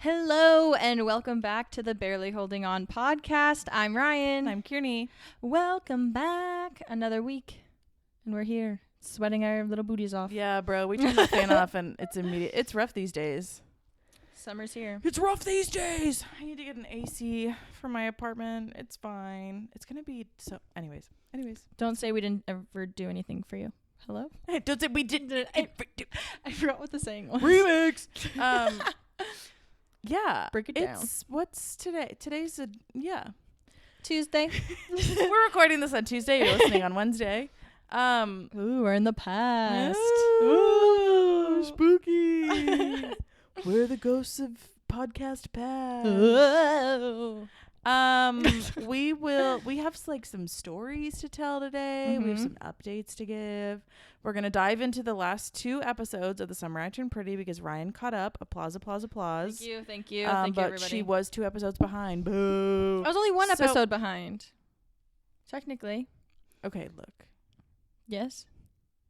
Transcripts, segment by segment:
Hello and welcome back to the Barely Holding On podcast. I'm Ryan. I'm Kearney. Welcome back. Another week. And we're here sweating our little booties off. Yeah, bro. We turned the fan off and it's immediate. It's rough these days. Summer's here. It's rough these days. I need to get an AC for my apartment. It's fine. It's going to be so... Anyways. Don't say we didn't ever do anything for you. Hello? Hey, don't say we didn't... I forgot what the saying was. Remix. Yeah. Break it down. What's today? Today's a... Yeah. Tuesday. We're recording this on Tuesday. You're listening on Wednesday. Ooh, we're in the past. Ooh, spooky. We're the ghosts of podcast past. Whoa. We have like some stories to tell today. We have some updates to give. We're going to dive into the last 2 episodes of The Summer I Turned Pretty because Ryan caught up. Applause. Thank you. Thank you, But everybody. she was 2 episodes behind. Boo. I was only one So- episode behind. Technically. Okay, look. Yes.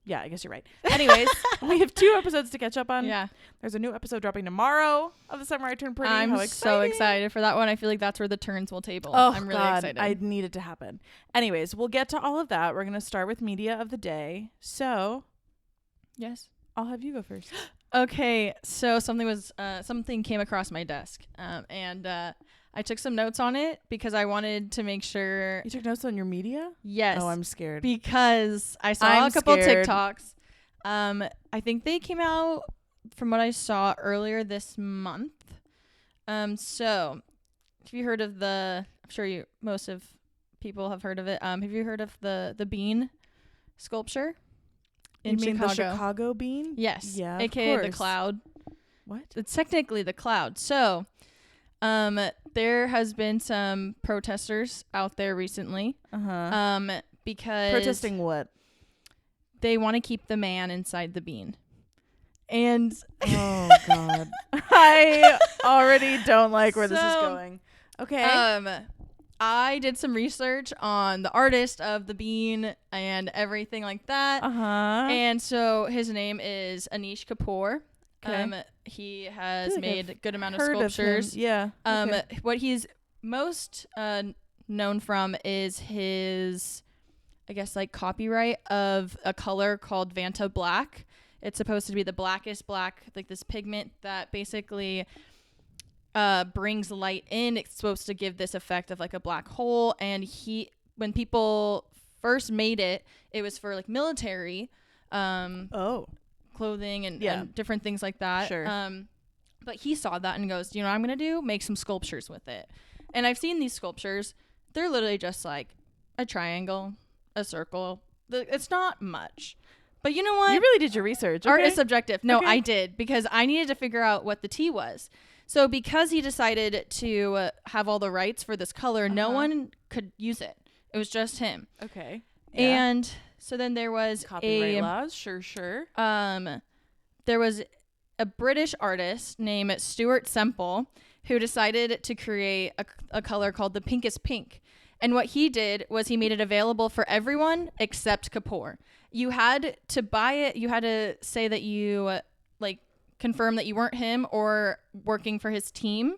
Yeah, I guess you're right. Anyways, we have 2 episodes to catch up on. Yeah. There's a new episode dropping tomorrow of The Summer I Turned Pretty. I'm How so exciting. excited for that one. I feel like that's where the turns will table. Oh, I'm really God, excited. I need it to happen. Anyways, we'll get to all of that. We're going to start with media of the day. So Yes. I'll have you go first. Okay. So something came across my desk, and I took some notes on it because I wanted to make sure. You took notes on your media? Yes. Oh, I'm scared. Because I saw I'm a couple scared. TikToks. I think they came out from what I saw earlier this month. So have you heard of I'm sure most of people have heard of it. Have you heard of the bean sculpture in you mean Chicago? the Chicago bean? Yes. Yeah, AKA of the course. cloud. What? It's technically the cloud. So, there has been some protesters out there recently. Because Protesting what? they want to keep the man inside the bean. And Oh, God. I already don't like where this is So, going. Okay. I did some research on the artist of the bean and everything like that. And so his name is Anish Kapoor. Okay. He has feel like made I've a good amount of Heard sculptures. Of him. Yeah. Okay. What he's most known from is his, I guess, like copyright of a color called Vanta Black. It's supposed to be the blackest black, like this pigment that basically brings light in. It's supposed to give this effect of like a black hole. And when people first made it, it was for like military clothing and different things like that. Sure. But he saw that and goes, you know what I'm going to do? Make some sculptures with it. And I've seen these sculptures. They're literally just like a triangle, a circle. It's not much. But you know what? You really did your research. Art okay. is subjective. No, Okay. I did because I needed to figure out what the T was. So because he decided to have all the rights for this color, no one could use it. It was just him. Okay. And so then there was Copyright laws. Sure. there was a British artist named Stuart Semple who decided to create a color called the Pinkest Pink. And what he did was he made it available for everyone except Kapoor. You had to buy it. You had to say that you confirm that you weren't him or working for his team.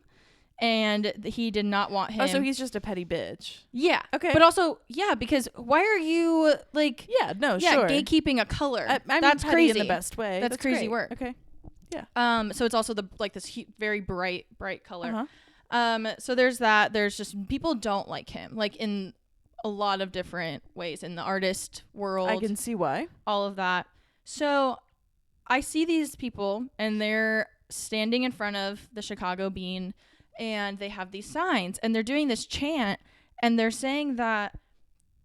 And he did not want him. Oh, so he's just a petty bitch. Yeah. Okay. But also, yeah, because why are you Yeah, no, sure. gatekeeping a color? I mean, That's petty crazy. in the best way. That's crazy great. work. Okay. So it's also this very bright color. Uh-huh. So there's that. There's just people don't like him, like in a lot of different ways in the artist world. I can see why. All of that. So I see these people and they're standing in front of the Chicago Bean and they have these signs and they're doing this chant and they're saying that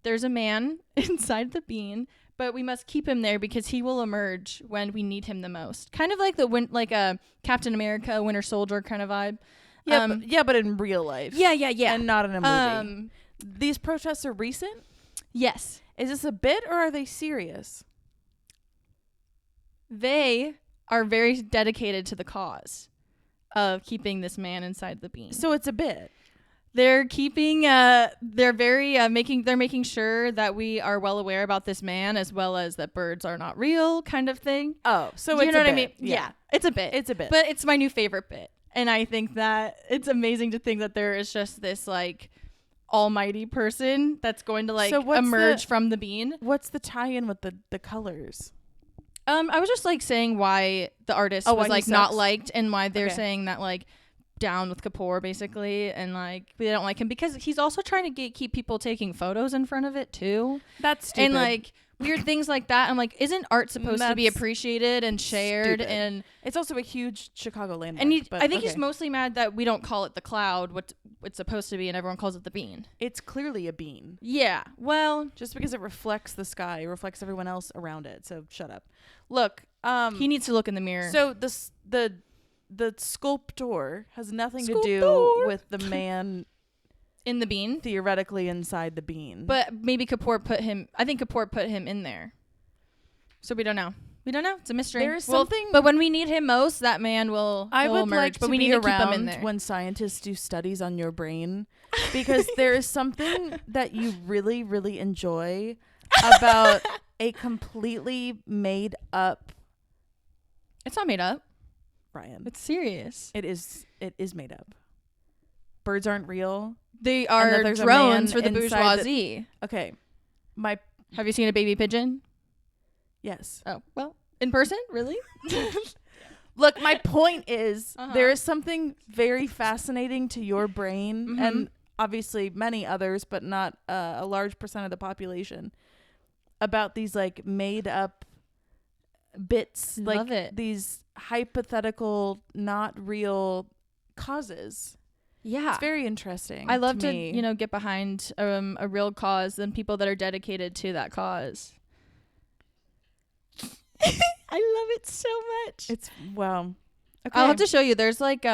there's a man inside the bean, but we must keep him there because he will emerge when we need him the most. Kind of like a Captain America, Winter Soldier kind of vibe. Yeah, but in real life. Yeah. And not in a movie. These protests are recent? Yes. Is this a bit or are they serious? They are very dedicated to the cause of keeping this man inside the bean. So it's a bit. They're keeping they're making sure that we are well aware about this man as well as that birds are not real kind of thing. Oh, so Do you it's know a what I bit. mean? Yeah. It's a bit. It's a bit. But it's my new favorite bit. And I think that it's amazing to think that there is just this like almighty person that's going to like emerge from the bean. What's the tie-in with the colors? I was just like saying why the artist was like not liked, and why they're saying that like down with Kapoor basically, and like they don't like him because he's also trying to keep people taking photos in front of it too. That's stupid. And like weird things like that. I'm like, isn't art supposed to be appreciated and shared? Stupid. And it's also a huge Chicago landmark. And I think he's mostly mad that we don't call it the cloud, what it's supposed to be, and everyone calls it the bean. It's clearly a bean. Yeah. Well, just because it reflects the sky, it reflects everyone else around it. So shut up. Look, he needs to look in the mirror. So the sculptor has nothing to do with the man in the bean, theoretically inside the bean. But maybe Kapoor put him in there. So we don't know. It's a mystery. There's something, but when we need him most, that man will emerge. Like but to we be need to keep around him in there. When scientists do studies on your brain, because there is something that you really, really enjoy about a completely made up. It's not made up, Ryan. It's serious. It is made up. Birds aren't real. They are drones for the bourgeoisie. Okay. Have you seen a baby pigeon? Yes. Oh, well, in person? Really? Look, my point is there is something very fascinating to your brain and obviously many others, but not a large percent of the population, about these like made up bits. Love like it. These hypothetical, not real causes. Yeah. It's very interesting. I love to get behind a real cause and people that are dedicated to that cause. I love it so much. It's wow. Okay. I'll have to show you. There's like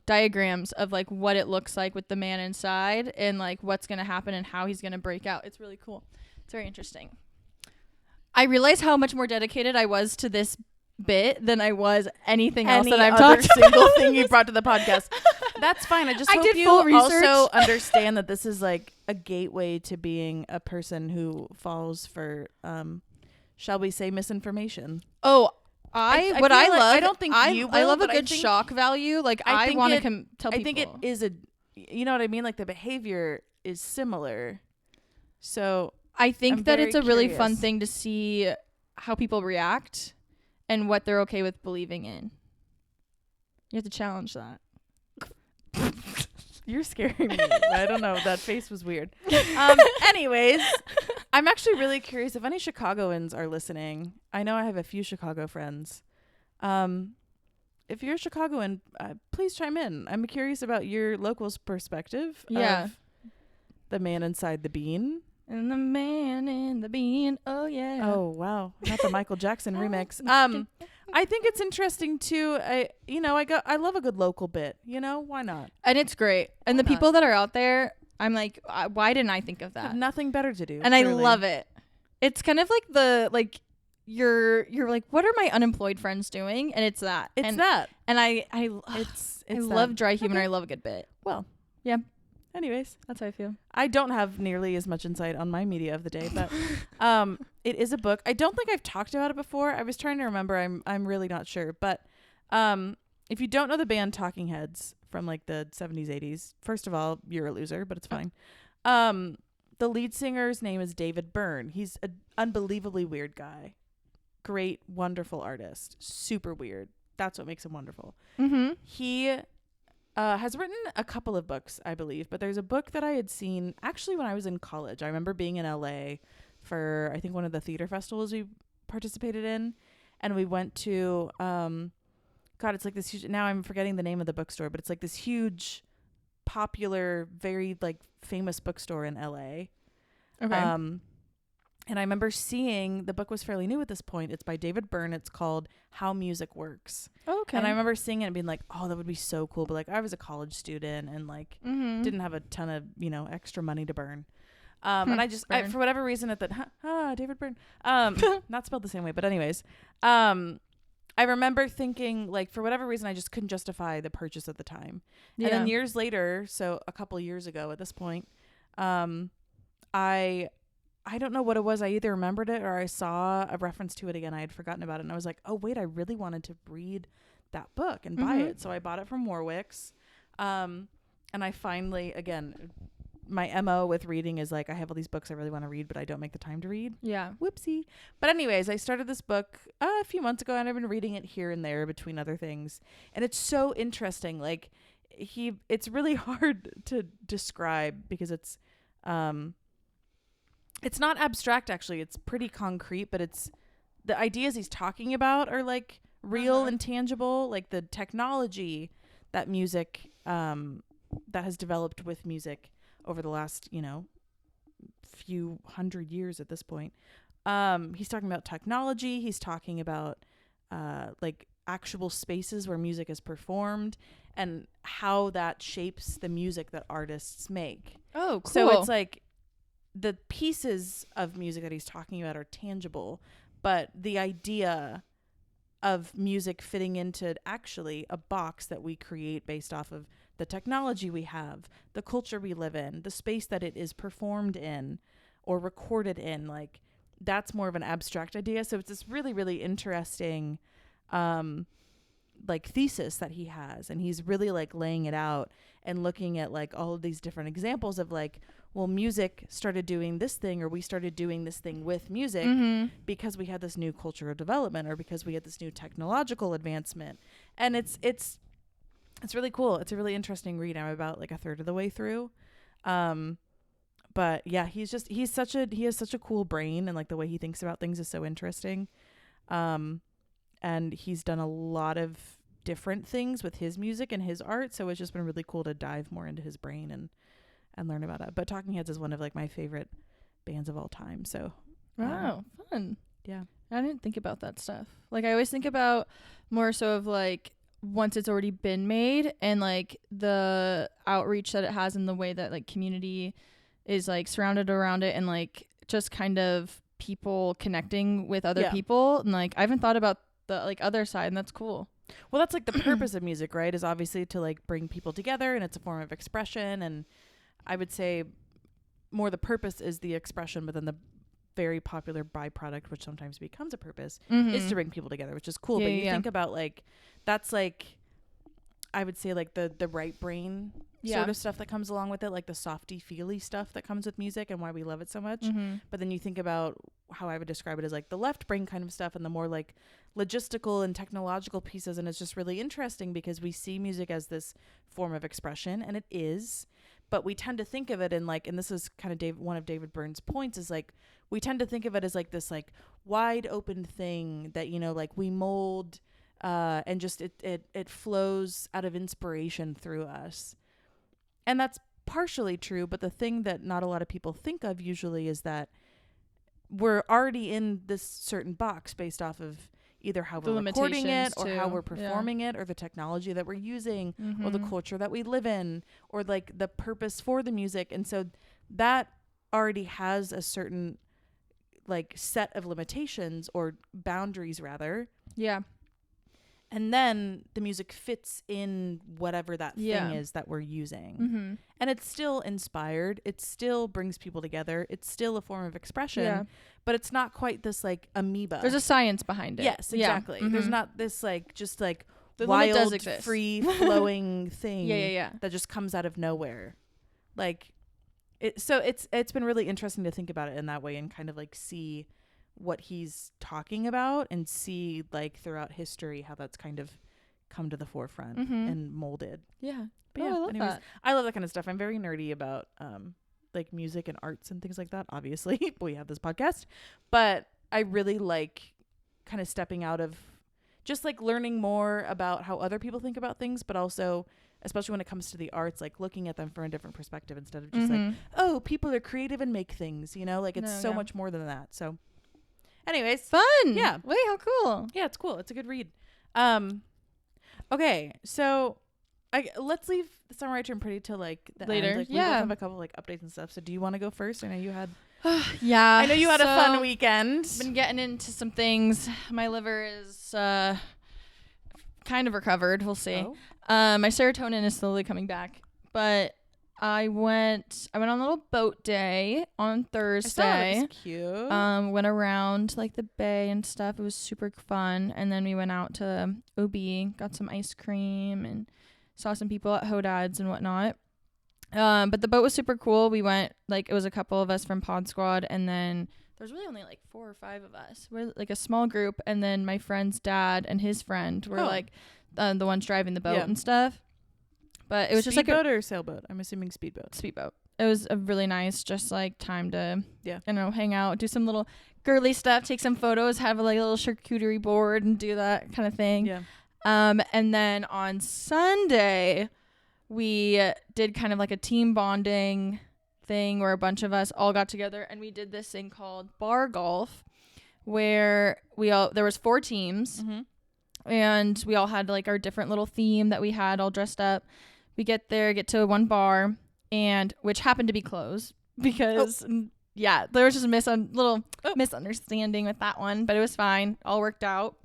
diagrams of like what it looks like with the man inside and like what's going to happen and how he's going to break out. It's really cool. It's very interesting. I realized how much more dedicated I was to this bit than I was anything else that I've talked about. Single thing you brought to the podcast. That's fine. I just hope did you full research. Also understand that this is like a gateway to being a person who falls for shall we say misinformation. Oh, I love I don't think you will, I love a but good shock value. Like I want to tell people. I think it is you know what I mean? Like the behavior is similar. So I think that it's a really fun curious. thing to see how people react and what they're okay with believing in. You have to challenge that. You're scaring me. I don't know. That face was weird. Anyways, I'm actually really curious if any Chicagoans are listening. I know I have a few Chicago friends. If you're a Chicagoan, please chime in. I'm curious about your local's perspective of the man inside the bean. And the man in the bean. Oh, yeah. Oh, wow. Not the Michael Jackson remix. I think it's interesting too. I love a good local bit. Why not? And it's great. And the people that are out there, I'm like, why didn't I think of that? Have nothing better to do. And clearly. I love it. It's kind of like you're like, what are my unemployed friends doing? And it's that. It's that. And I love dry humor. Okay. I love a good bit. Well, yeah. Anyways, that's how I feel. I don't have nearly as much insight on my media of the day, but it is a book. I don't think I've talked about it before. I was trying to remember. I'm really not sure. But if you don't know the band Talking Heads from like the 70s, 80s, first of all, you're a loser, but it's fine. The lead singer's name is David Byrne. He's an unbelievably weird guy. Great, wonderful artist. Super weird. That's what makes him wonderful. Mm-hmm. He has written a couple of books, I believe, but there's a book that I had seen actually when I was in college. I remember being in LA for, I think, one of the theater festivals we participated in, and we went to, it's like this huge, now I'm forgetting the name of the bookstore, but it's like this huge, popular, very like famous bookstore in LA. Okay. And I remember seeing, the book was fairly new at this point. It's by David Byrne. It's called How Music Works. Okay. And I remember seeing it and being like, oh, that would be so cool. But like, I was a college student and like didn't have a ton of, extra money to burn. And I just, for whatever reason David Byrne, not spelled the same way, but anyways, I remember thinking like, for whatever reason, I just couldn't justify the purchase at the time. Yeah. And then years later, so a couple years ago at this point, I don't know what it was. I either remembered it or I saw a reference to it again. I had forgotten about it. And I was like, oh, wait, I really wanted to read that book and buy it. So I bought it from Warwick's. And I finally, again, my MO with reading is like, I have all these books I really want to read, but I don't make the time to read. Yeah. Whoopsie. But anyways, I started this book a few months ago, and I've been reading it here and there between other things. And it's so interesting. Like, it's really hard to describe because it's not abstract, actually. It's pretty concrete, but the ideas he's talking about are like real and tangible, like the technology that music, that has developed with music over the last, few hundred years at this point. He's talking about technology. He's talking about like actual spaces where music is performed and how that shapes the music that artists make. Oh, cool. So it's like the pieces of music that he's talking about are tangible, but the idea of music fitting into actually a box that we create based off of the technology we have, the culture we live in, the space that it is performed in or recorded in, like that's more of an abstract idea. So it's this really, really interesting like thesis that he has, and he's really like laying it out and looking at like all of these different examples of like, well, music started doing this thing, or we started doing this thing with music because we had this new cultural development, or because we had this new technological advancement. And it's really cool. It's a really interesting read. I'm about like a third of the way through. But yeah, he has such a cool brain, and like the way he thinks about things is so interesting. And he's done a lot of different things with his music and his art. So it's just been really cool to dive more into his brain and learn about it. But Talking Heads is one of like my favorite bands of all time. So wow, fun. Yeah. I didn't think about that stuff. Like I always think about more so of like once it's already been made, and like the outreach that it has, and the way that like community is like surrounded around it, and like just kind of people connecting with other people. And like I haven't thought about the like other side, and that's cool. Well, that's like the purpose of music, right? Is obviously to like bring people together, and it's a form of expression. And I would say more the purpose is the expression, but then the very popular byproduct, which sometimes becomes a purpose, is to bring people together, which is cool. But you think about like, that's like, I would say like the right brain sort of stuff that comes along with it, like the softy feely stuff that comes with music and why we love it so much. But then you think about how I would describe it as like the left brain kind of stuff, and the more like logistical and technological pieces. And it's just really interesting because we see music as this form of expression, and it is, but we tend to think of it in like, and this is kind of one of David Byrne's points, is like we tend to think of it as like this like wide open thing that, like we mold and just it flows out of inspiration through us. And that's partially true, but the thing that not a lot of people think of usually is that we're already in this certain box based off of either how we're recording it, or how we're performing it, or the technology that we're using, or the culture that we live in, or like the purpose for the music. And so that already has a certain like set of limitations, or boundaries rather. Yeah. And then the music fits in whatever that thing is that we're using. And it's still inspired. It still brings people together. It's still a form of expression, but it's not quite this like amoeba. There's a science behind it. Yes, exactly. There's not this like just like the wild, free flowing thing that just comes out of nowhere. Like it's been really interesting to think about it in that way, and kind of like see what he's talking about, and see like throughout history how that's kind of come to the forefront and molded. Yeah. But I love that. I love that kind of stuff. I'm very nerdy about like music and arts and things like that. Obviously, we have this podcast, but I really like kind of stepping out of just like learning more about how other people think about things, but also, especially when it comes to the arts, like looking at them from a different perspective instead of just like, oh, people are creative and make things, like it's so much more than that. So anyways, fun. Yeah. Wait, how cool. Yeah, it's cool. It's a good read. Okay, so let's leave Summer I Turned Pretty till like the later. end. Like, we both have a couple like updates and stuff. So do you want to go first? I know you had I know you had a fun weekend. Been getting into some things. My liver is kind of recovered. We'll see. Oh. My serotonin is slowly coming back, but I went on a little boat day on Thursday. I saw it was cute. Went around like the bay and stuff. It was super fun. And then we went out to OB, got some ice cream and saw some people at Hodad's and whatnot. But the boat was super cool. We went, like, it was a couple of us from Pod Squad, and then there's really only like 4 or 5 of us. We're like a small group, and then my friend's dad and his friend were like the ones driving the boat and stuff. But it was just like speedboat or sailboat? I'm assuming speedboat. Speedboat. It was a really nice, just like time to, you know, hang out, do some little girly stuff, take some photos, have like a little charcuterie board, and do that kind of thing. Yeah. And then on Sunday, we did kind of like a team bonding thing where a bunch of us all got together and we did this thing called bar golf, where there was 4 teams, and we all had like our different little theme that we had all dressed up. We get to one bar, and which happened to be closed because there was just a little misunderstanding with that one, but it was fine, all worked out.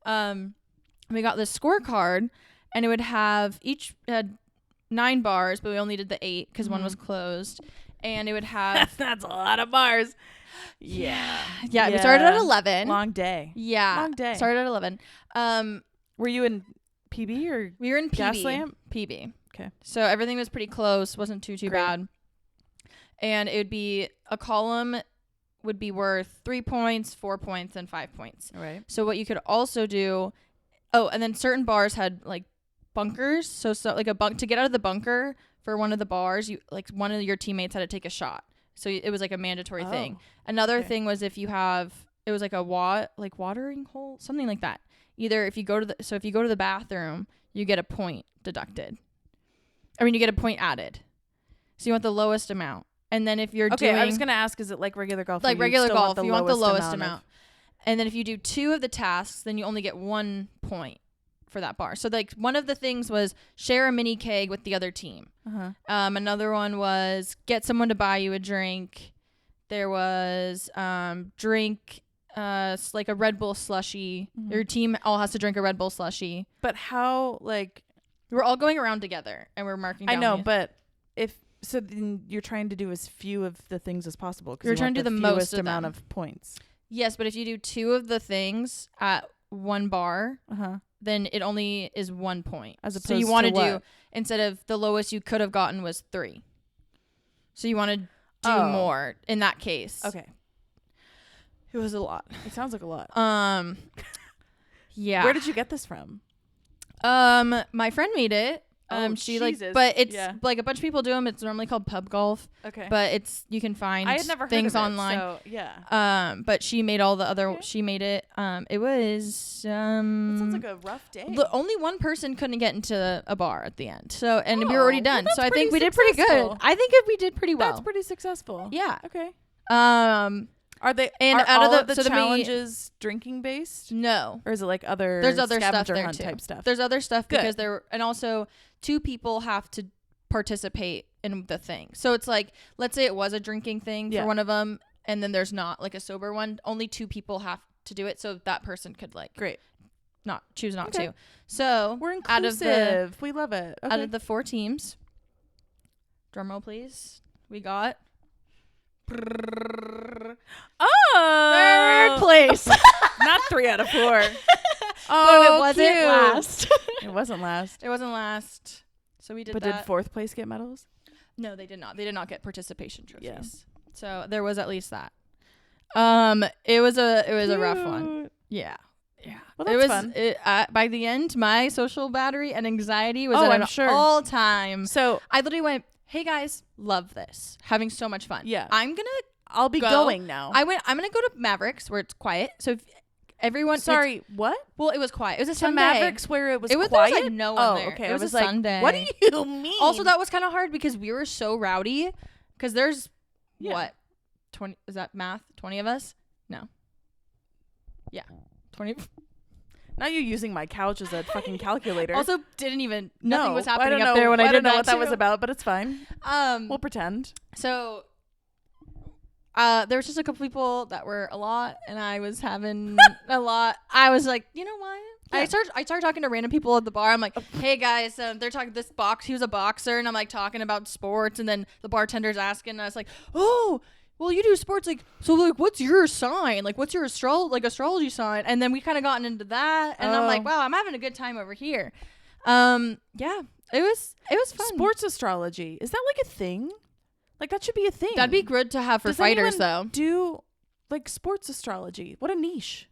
We got this scorecard, and it would have had 9 bars, but we only did the 8 because one was closed, and it would have that's a lot of bars. Yeah. We started at 11. Long day. Long day. Started at 11. Were you in PB or we were in PB? Gaslamp? PB. Okay. So everything was pretty close. Wasn't too Great. bad. And it would be a column would be worth 3 points, 4 points, and 5 points. All right. So what you could also do, and then certain bars had like bunkers. So like to get out of the bunker for one of the bars, one of your teammates had to take a shot. So it was like a mandatory thing. Another thing was if you have, it was like a watering hole, something like that. Either if you go to the bathroom, you get a point deducted. I mean, you get a point added. So you want the lowest amount. And then if you're doing... I was going to ask, is it like regular golf? Like regular golf, you want the lowest amount. And then if you do 2 of the tasks, then you only get 1 point for that bar. So like one of the things was share a mini keg with the other team. Another one was get someone to buy you a drink. There was drink like a Red Bull slushie. Your team all has to drink a Red Bull slushie. But how, like... We're all going around together and we're marking down. I know, but so then you're trying to do as few of the things as possible. You're trying to do the most amount of points. Yes, but if you do 2 of the things at one bar, then it only is 1 point. As opposed so you want to do, instead of the lowest you could have gotten was 3. So you want to do more in that case. Okay. It was a lot. It sounds like a lot. Yeah. Where did you get this from? My friend made it. Jesus. But it's like a bunch of people do them. It's normally called pub golf. Okay. But you can find I had never things heard of it, online. So, yeah. But she made all the other. She made it. It was. That sounds like a rough day. Only one person couldn't get into a bar at the end. So we were already done. Well, so I think we did successful. pretty good. I think we did pretty well. That's pretty successful. Yeah. Okay. Are they and are out all of the the so challenges drinking based? No. Or is it like other? There's other stuff scavenger there hunt too. Type stuff. There's other stuff Good. because and also 2 people have to participate in the thing. So it's like, let's say it was a drinking thing for one of them, and then there's not like a sober one. Only 2 people have to do it, so that person could choose not to. So we're inclusive. We love it. Okay. Out of the 4 teams, drum roll please, we got. Oh, 3rd place. Not 3 out of 4. But it wasn't cute. last. It wasn't last. It wasn't last. So we did But that. did 4th place get medals? No, they did not. They did not get participation trophies. Yeah. So there was at least that. It was a rough one. Yeah. Yeah. Well, that's fun. By the end, my social battery and anxiety was I'm at sure. all time. So I literally went, "Hey guys, love this. Having so much fun. Yeah. I'll be going now." I'm gonna go to Mavericks where it's quiet. So if everyone Sorry, what? Well, it was quiet. It was a To Sunday. Mavericks where it was quiet? There was like no one there. Okay. It was, I was a like, Sunday. what do you mean? Also, that was kind of hard because we were so rowdy. Because there's what 20? Is that math? 20 of us? No. Yeah, 20. Now you're using my couch as a fucking calculator. Also, nothing was I happening don't up know. there when I did don't know that what that too. was about, but it's fine. We'll pretend. So, there was just a couple people that were a lot, and I was having a lot. I was like, you know what? I start talking to random people at the bar. I'm like, hey guys, they're talking this box. He was a boxer, and I'm like talking about sports, and then the bartender's asking us like, oh, well, you do sports, like, so like, what's your sign? Like, what's your astrology sign? And then we kind of gotten into that, and I'm like, wow, I'm having a good time over here. Yeah, it was fun. Sports astrology, is that like a thing? Like that should be a thing. That'd be good to have for Does fighters, anyone though. do like sports astrology? What a niche.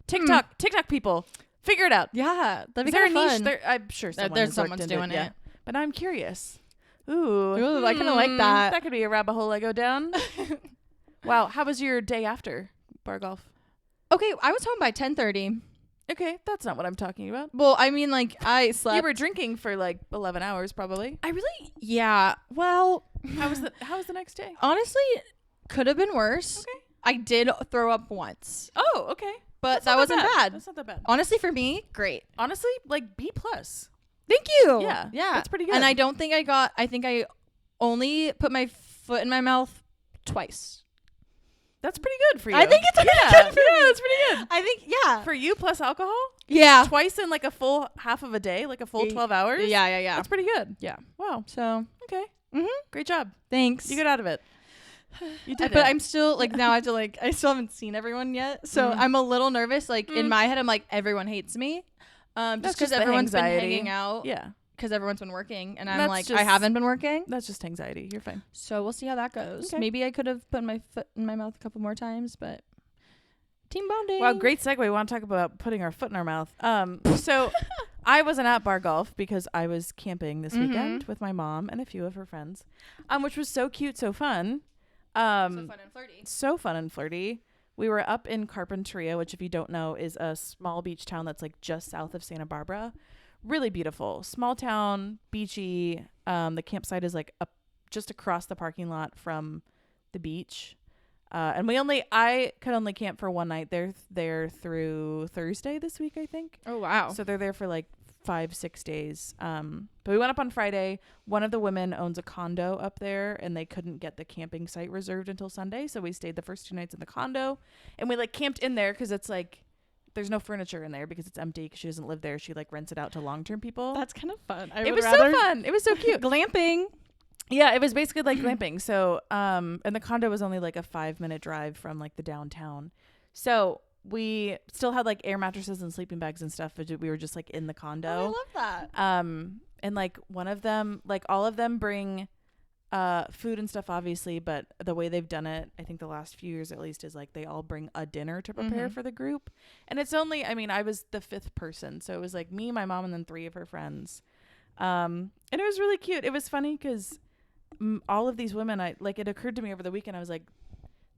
TikTok people, figure it out. Yeah, that'd be Is there a kind of niche? fun. There, I'm sure Someone's doing it. But I'm curious. Ooh, I kind of like that. That could be a rabbit hole I go down. Wow, how was your day after bar golf? Okay, I was home by 10:30. Okay, that's not what I'm talking about. Well, I mean, like, I slept. You were drinking for like 11 hours probably. Yeah. Well, How was the next day? honestly, could have been worse. Okay. I did throw up once, Oh, okay. but that wasn't bad. That's not that bad. Honestly, for me, great. Honestly, like B+. Thank you. Yeah, Yeah. that's pretty good. And I don't think I think I only put my foot in my mouth twice. That's pretty good for you. I think it's pretty good for me. that's pretty good. I think, yeah. For you plus alcohol? Yeah. Twice in like a full half of a day, like a full 12 hours? Yeah. That's pretty good. Yeah. Wow. So, Okay. mhm. Great job. Thanks. You got out of it. You did But it. I'm still like now I have to like I still haven't seen everyone yet, so I'm a little nervous. Like in my head, I'm like everyone hates me, just just because the everyone's been anxiety. hanging out. Yeah. Because everyone's been working, and I'm That's like just- I haven't been working. That's just anxiety. You're fine. So we'll see how that goes. Okay. Maybe I could have put my foot in my mouth a couple more times, but team bonding. Wow, great segue. We want to talk about putting our foot in our mouth. So I wasn't at bar golf because I was camping this weekend with my mom and a few of her friends, which was so cute, so fun. So fun and flirty. So fun and flirty. We were up in Carpinteria, which if you don't know is a small beach town that's like just south of Santa Barbara. Really beautiful. Small town, beachy. The campsite is like just across the parking lot from the beach. And I could only camp for one night. They're there through Thursday this week, I think. Oh wow. So they're there for like 5-6 days. But we went up on Friday. One of the women owns a condo up there, and they couldn't get the camping site reserved until Sunday. So we stayed the first 2 nights in the condo, and we like camped in there because it's like there's no furniture in there because it's empty because she doesn't live there. She like rents it out to long-term people. That's kind of fun. It was so fun. It was so cute. Glamping. Yeah, it was basically like glamping. So, and the condo was only like a 5-minute drive from like the downtown. So we still had like air mattresses and sleeping bags and stuff, but we were just like in the condo. Oh, I love that. And like one of them, like all of them bring food and stuff, obviously, but the way they've done it, I think the last few years at least, is like they all bring a dinner to prepare for the group. And it's only, I mean, I was the 5th person, so it was like me, my mom, and then 3 of her friends. And it was really cute. It was funny because all of these women, it occurred to me over the weekend, I was like,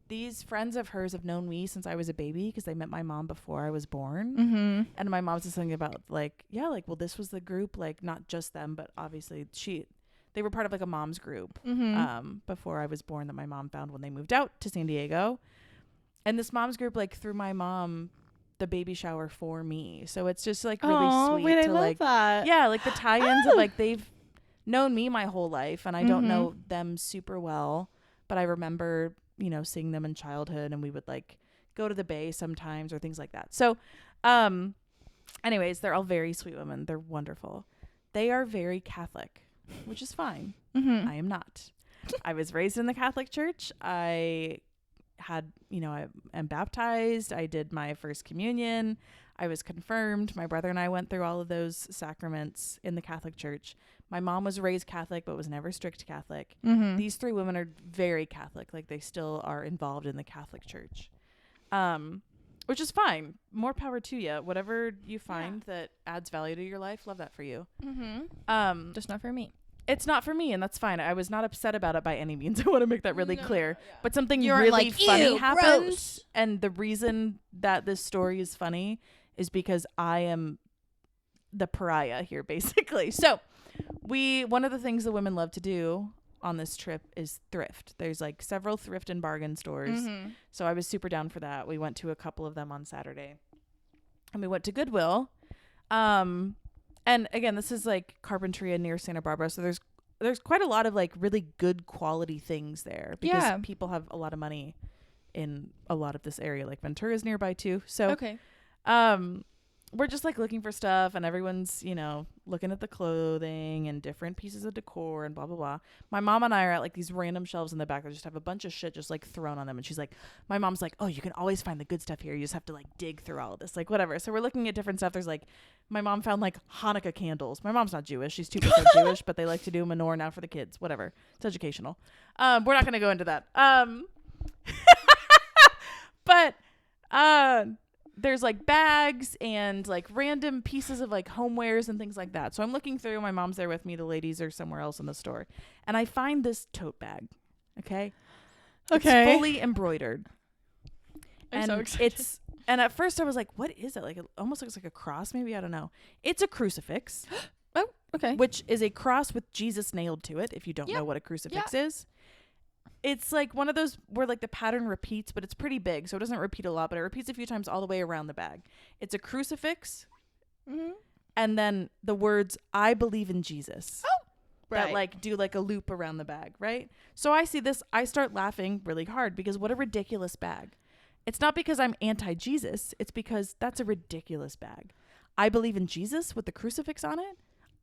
these friends of hers have known me since I was a baby because they met my mom before I was born. Mm-hmm. And my mom said something about like, yeah, like, well, this was the group, like not just them, but obviously they were part of like a mom's group before I was born that my mom found when they moved out to San Diego. And this mom's group like threw my mom the baby shower for me. So it's just like really sweet wait, I to love like, that. yeah, like the tie-ins of like they've known me my whole life and I don't know them super well, but I remember, you know, seeing them in childhood and we would like go to the bay sometimes or things like that. So, anyways, they're all very sweet women. They're wonderful. They are very Catholic, which is fine. I am not. I was raised in the Catholic Church. I am baptized. I did my first communion. I was confirmed. My brother and I went through all of those sacraments in the Catholic Church. My mom was raised Catholic, but was never strict Catholic. These 3 women are very Catholic. Like they still are involved in the Catholic Church, which is fine. More power to you. Whatever you find that adds value to your life, love that for you. Just not for me. It's not for me, and that's fine. I was not upset about it by any means. I want to make that really clear. Yeah. But something You weren't really like, funny "Ew, happened. gross." And the reason that this story is funny is because I am the pariah here, basically. So one of the things the women love to do on this trip is thrift. There's like several thrift and bargain stores. So I was super down for that. We went to a couple of them on Saturday. And we went to Goodwill. And again, this is like Carpinteria near Santa Barbara. So there's quite a lot of like really good quality things there because people have a lot of money in a lot of this area. Like Ventura's nearby too. So, Okay. we're just like looking for stuff, and everyone's, you know, looking at the clothing and different pieces of decor and blah blah blah. My mom and I are at like these random shelves in the back that just have a bunch of shit just like thrown on them, and she's like, my mom's like, oh, you can always find the good stuff here, you just have to like dig through all of this, like whatever. So we're looking at different stuff. There's like, my mom found like Hanukkah candles. My mom's not Jewish, she's 2% Jewish, but they like to do menorah now for the kids, whatever, it's educational. We're not gonna go into that. But there's like bags and like random pieces of like homewares and things like that. So I'm looking through, my mom's there with me, the ladies are somewhere else in the store, and I find this tote bag. Okay. It's fully embroidered. I'm and so excited. and at first I was like, what is it? Like, it almost looks like a cross, maybe, I don't know. It's a crucifix. Oh, okay. Which is a cross with Jesus nailed to it, if you don't Yep. know what a crucifix is. It's like one of those where like the pattern repeats, but it's pretty big, so it doesn't repeat a lot, but it repeats a few times all the way around the bag. It's a crucifix, Mm-hmm. and then the words, I believe in Jesus. Oh, right. That like do like a loop around the bag, right? So I see this, I start laughing really hard because what a ridiculous bag. It's not because I'm anti-Jesus, it's because that's a ridiculous bag. I believe in Jesus with the crucifix on it.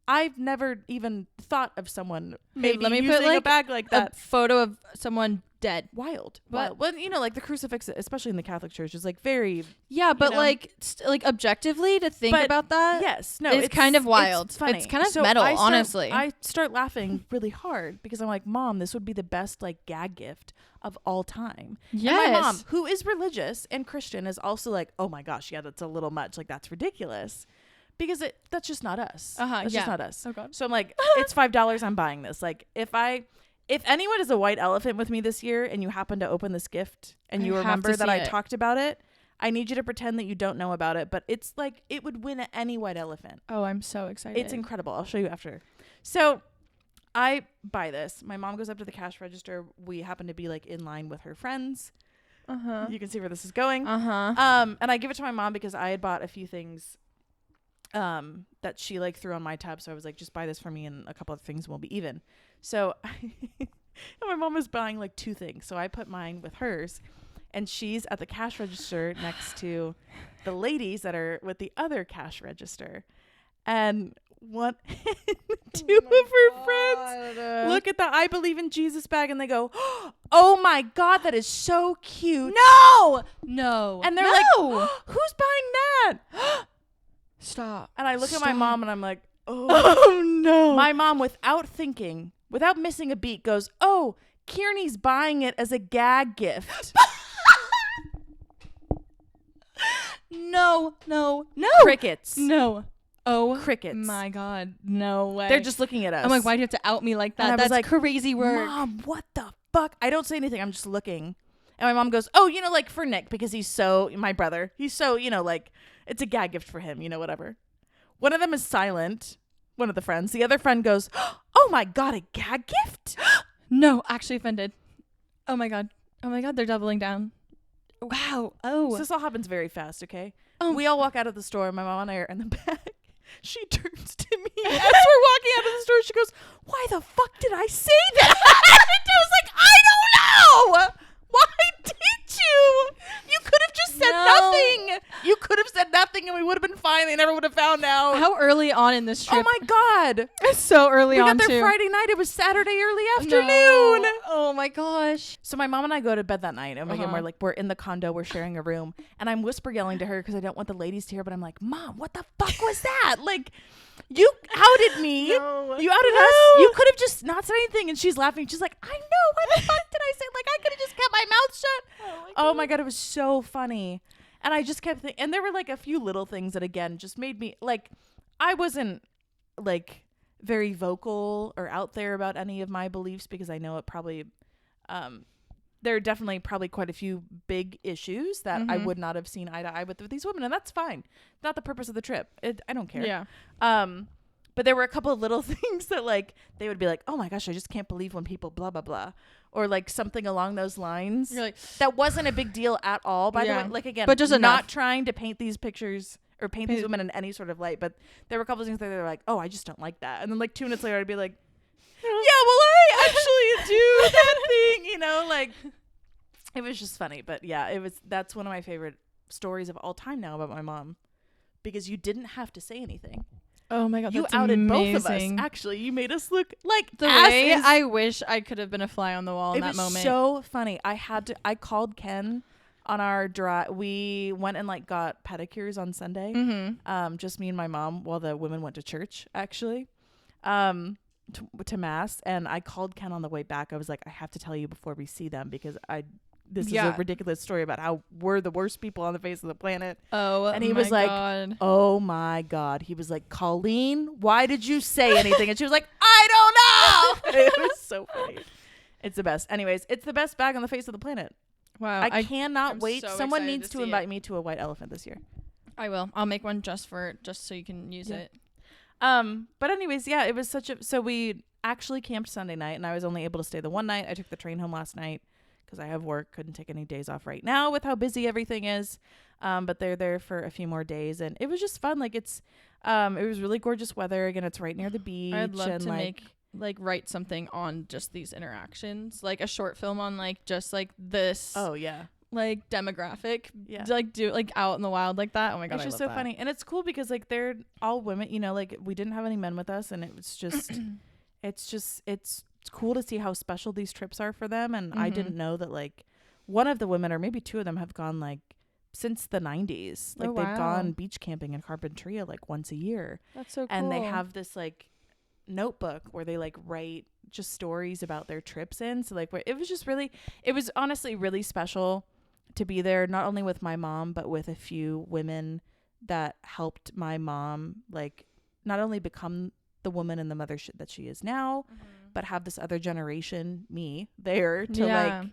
I've never even thought of someone maybe let me using put, like, a bag like that. A photo of someone dead. Wild. What? Well, you know, like the crucifix, especially in the Catholic Church, is like very, Yeah, but know? like like objectively to think But about that. yes, no, it's kind of wild. It's funny. It's kind of So metal, I start- honestly. I start laughing really hard because I'm like, Mom, this would be the best like gag gift of all time. Yes. And my mom, who is religious and Christian, is also like, oh my gosh, yeah, that's a little much. Like, that's ridiculous. Because that's just not us. That's yeah. just not us. Oh god. So I'm like, it's $5. I'm buying this. Like, if anyone is a white elephant with me this year and you happen to open this gift and I you have remember to that see I it. talked about it, I need you to pretend that you don't know about it. But it's like, it would win at any white elephant. Oh, I'm so excited. It's incredible. I'll show you after. So I buy this. My mom goes up to the cash register. We happen to be like in line with her friends. Uh-huh. You can see where this is going. Uh-huh. And I give it to my mom because I had bought a few things that she like threw on my tab. So I was like, just buy this for me and a couple of things will be even. So and my mom was buying like 2 things. So I put mine with hers, and she's at the cash register next to the ladies that are with the other cash register. And two of her friends look at the I believe in Jesus bag and they go, oh my God, that is so cute. No. And they're no. like, who's buying that? Stop. And I look at my Stop. mom and I'm like, oh. Oh no. My mom, without thinking, without missing a beat, goes, oh, Kearney's buying it as a gag gift. No. Crickets. No. Oh Crickets. my god. No way. They're just looking at us. I'm like, why do you have to out me like And I that? was That's like, crazy work. Mom, what the fuck? I don't say anything. I'm just looking. And my mom goes, oh, you know, like for Nick, because he's so, my brother, he's so, you know, like it's a gag gift for him, you know, whatever. One of them is silent. One of the friends. The other friend goes, oh my God, a gag gift? No, actually offended. Oh my god. They're doubling down. Wow. Oh. So this all happens very fast, okay? Oh. We all walk out of the store. My mom and I are in the back. She turns to me as we're walking out of the store. She goes, why the fuck did I say that? And I was like, I don't know. Why did you? You could have just said No. nothing. You could have said nothing and we would have been fine. They never would have found out. How early on in this trip? Oh my God. It's so early We on got there too. Friday night. It was Saturday early No. afternoon. Oh my gosh. So my mom and I go to bed that night, and again, Uh-huh. we're in the condo, we're sharing a room, and I'm whisper yelling to her because I don't want the ladies to hear, but I'm like, Mom, what the fuck was that? Like, you outed me. No. You outed No. us. You could have just not said anything. And she's laughing. She's like, I know. Why the fuck did I say? Like, I could have just kept my mouth shut. Oh my God, it was so funny. And I just kept thinking, and there were like a few little things that again just made me like, I wasn't like very vocal or out there about any of my beliefs because I know it probably, there are definitely probably quite a few big issues that I Mhm. would not have seen eye to eye with these women, and that's fine. Not the purpose of the trip. I don't care. Yeah. But there were a couple of little things that like they would be like, oh my gosh, I just can't believe when people blah blah blah, or like something along those lines. You're like, That wasn't a big deal at all, by Yeah. the way. Like again, But just not enough. trying to paint these pictures or paint these women in any sort of light, but there were a couple of things that they were like, oh, I just don't like that. And then like 2 minutes later I'd be like, yeah, well, I actually do that thing, you know, like it was just funny. But yeah, that's one of my favorite stories of all time now about my mom. because you didn't have to say anything. Oh my god, You that's outed amazing. both of us. Actually, you made us look like The asses. way I wish I could have been a fly on the wall in It that was moment. so funny. I called Ken on our drive. We went and like got pedicures on Sunday. Mm-hmm. Just me and my mom while the women went to church, actually, to mass. And I called Ken on the way back. I was like, I have to tell you before we see them because this is a ridiculous story about how we're the worst people on the face of the planet. Oh, and he my was like, God. oh my God. He was like, Colleen, why did you say anything? And she was like, I don't know. It was so funny. It's the best. Anyways, it's the best bag on the face of the planet. Wow. I cannot I'm wait. so Someone excited needs to to see invite me to a white elephant this year. I will. I'll make one just so you can use it. But anyways, yeah, it was so we actually camped Sunday night, and I was only able to stay the one night. I took the train home last night because I have work, couldn't take any days off right now with how busy everything is. But they're there for a few more days, and it was just fun. Like it was really gorgeous weather. Again, it's right near the beach. I'd love and to write something on just these interactions, like a short film on like just like this. Oh yeah. Like demographic, Yeah. like do like out in the wild like that. Oh my god, It's just so funny, and it's cool because like they're all women. You know, like we didn't have any men with us, and it was just, it's cool to see how special these trips are for them. And I didn't know that like one of the women or maybe two of them have gone like since the 90s. Like they've gone beach camping in Carpinteria like once a year. That's so cool. And they have this like notebook where they like write just stories about their trips in. So like it was honestly really special to be there, not only with my mom, but with a few women that helped my mom, like, not only become the woman and the mother that she is now, but have this other generation, me, there to like,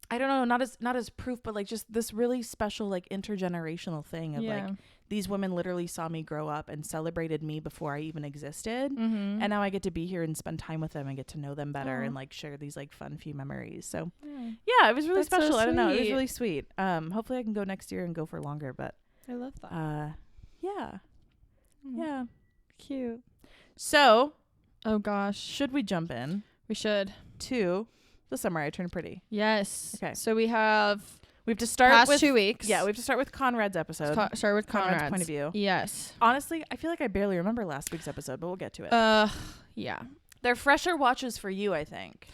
I don't know, not as proof, but like just this really special, like, intergenerational thing of like, these women literally saw me grow up and celebrated me before I even existed. And now I get to be here and spend time with them and get to know them better and like share these like fun few memories. So yeah, it was really special. I don't know. It was really sweet. Hopefully I can go next year and go for longer, but I love that. Yeah. Cute. So, oh gosh, should we jump in? We should. To the summer I turned pretty. Yes. Okay. So we have to start past with 2 weeks. Yeah, we have to start with Conrad's episode. Start with Conrad's point of view. Yes. Honestly, I feel like I barely remember last week's episode, but we'll get to it. Yeah. They're fresher watches for you, I think.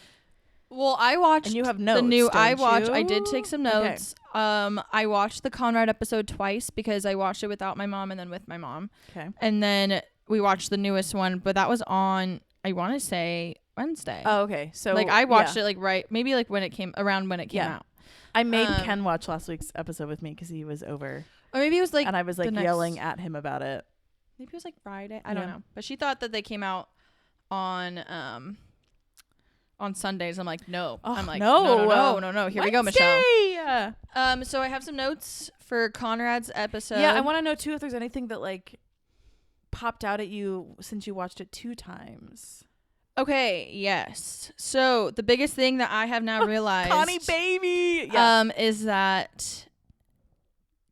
Well, I watched and you have notes, the new. don't I you? did take some notes. Okay. I watched the Conrad episode twice because I watched it without my mom and then with my mom. Okay. And then we watched the newest one, but that was on, I want to say, Wednesday. Oh, okay. So like I watched it like maybe like when it came out. I made Ken watch last week's episode with me because he was over. Or maybe it was like, and I was like yelling at him about it. Maybe it was like Friday. I don't know. But she thought that they came out on Sundays. I'm like, no. Oh, I'm like, no. No. Here we go, Michelle. Yeah. So I have some notes for Conrad's episode. Yeah, I want to know too if there's anything that like popped out at you since you watched it 2 times. Okay, yes. So the biggest thing that I have now realized, Connie baby, is that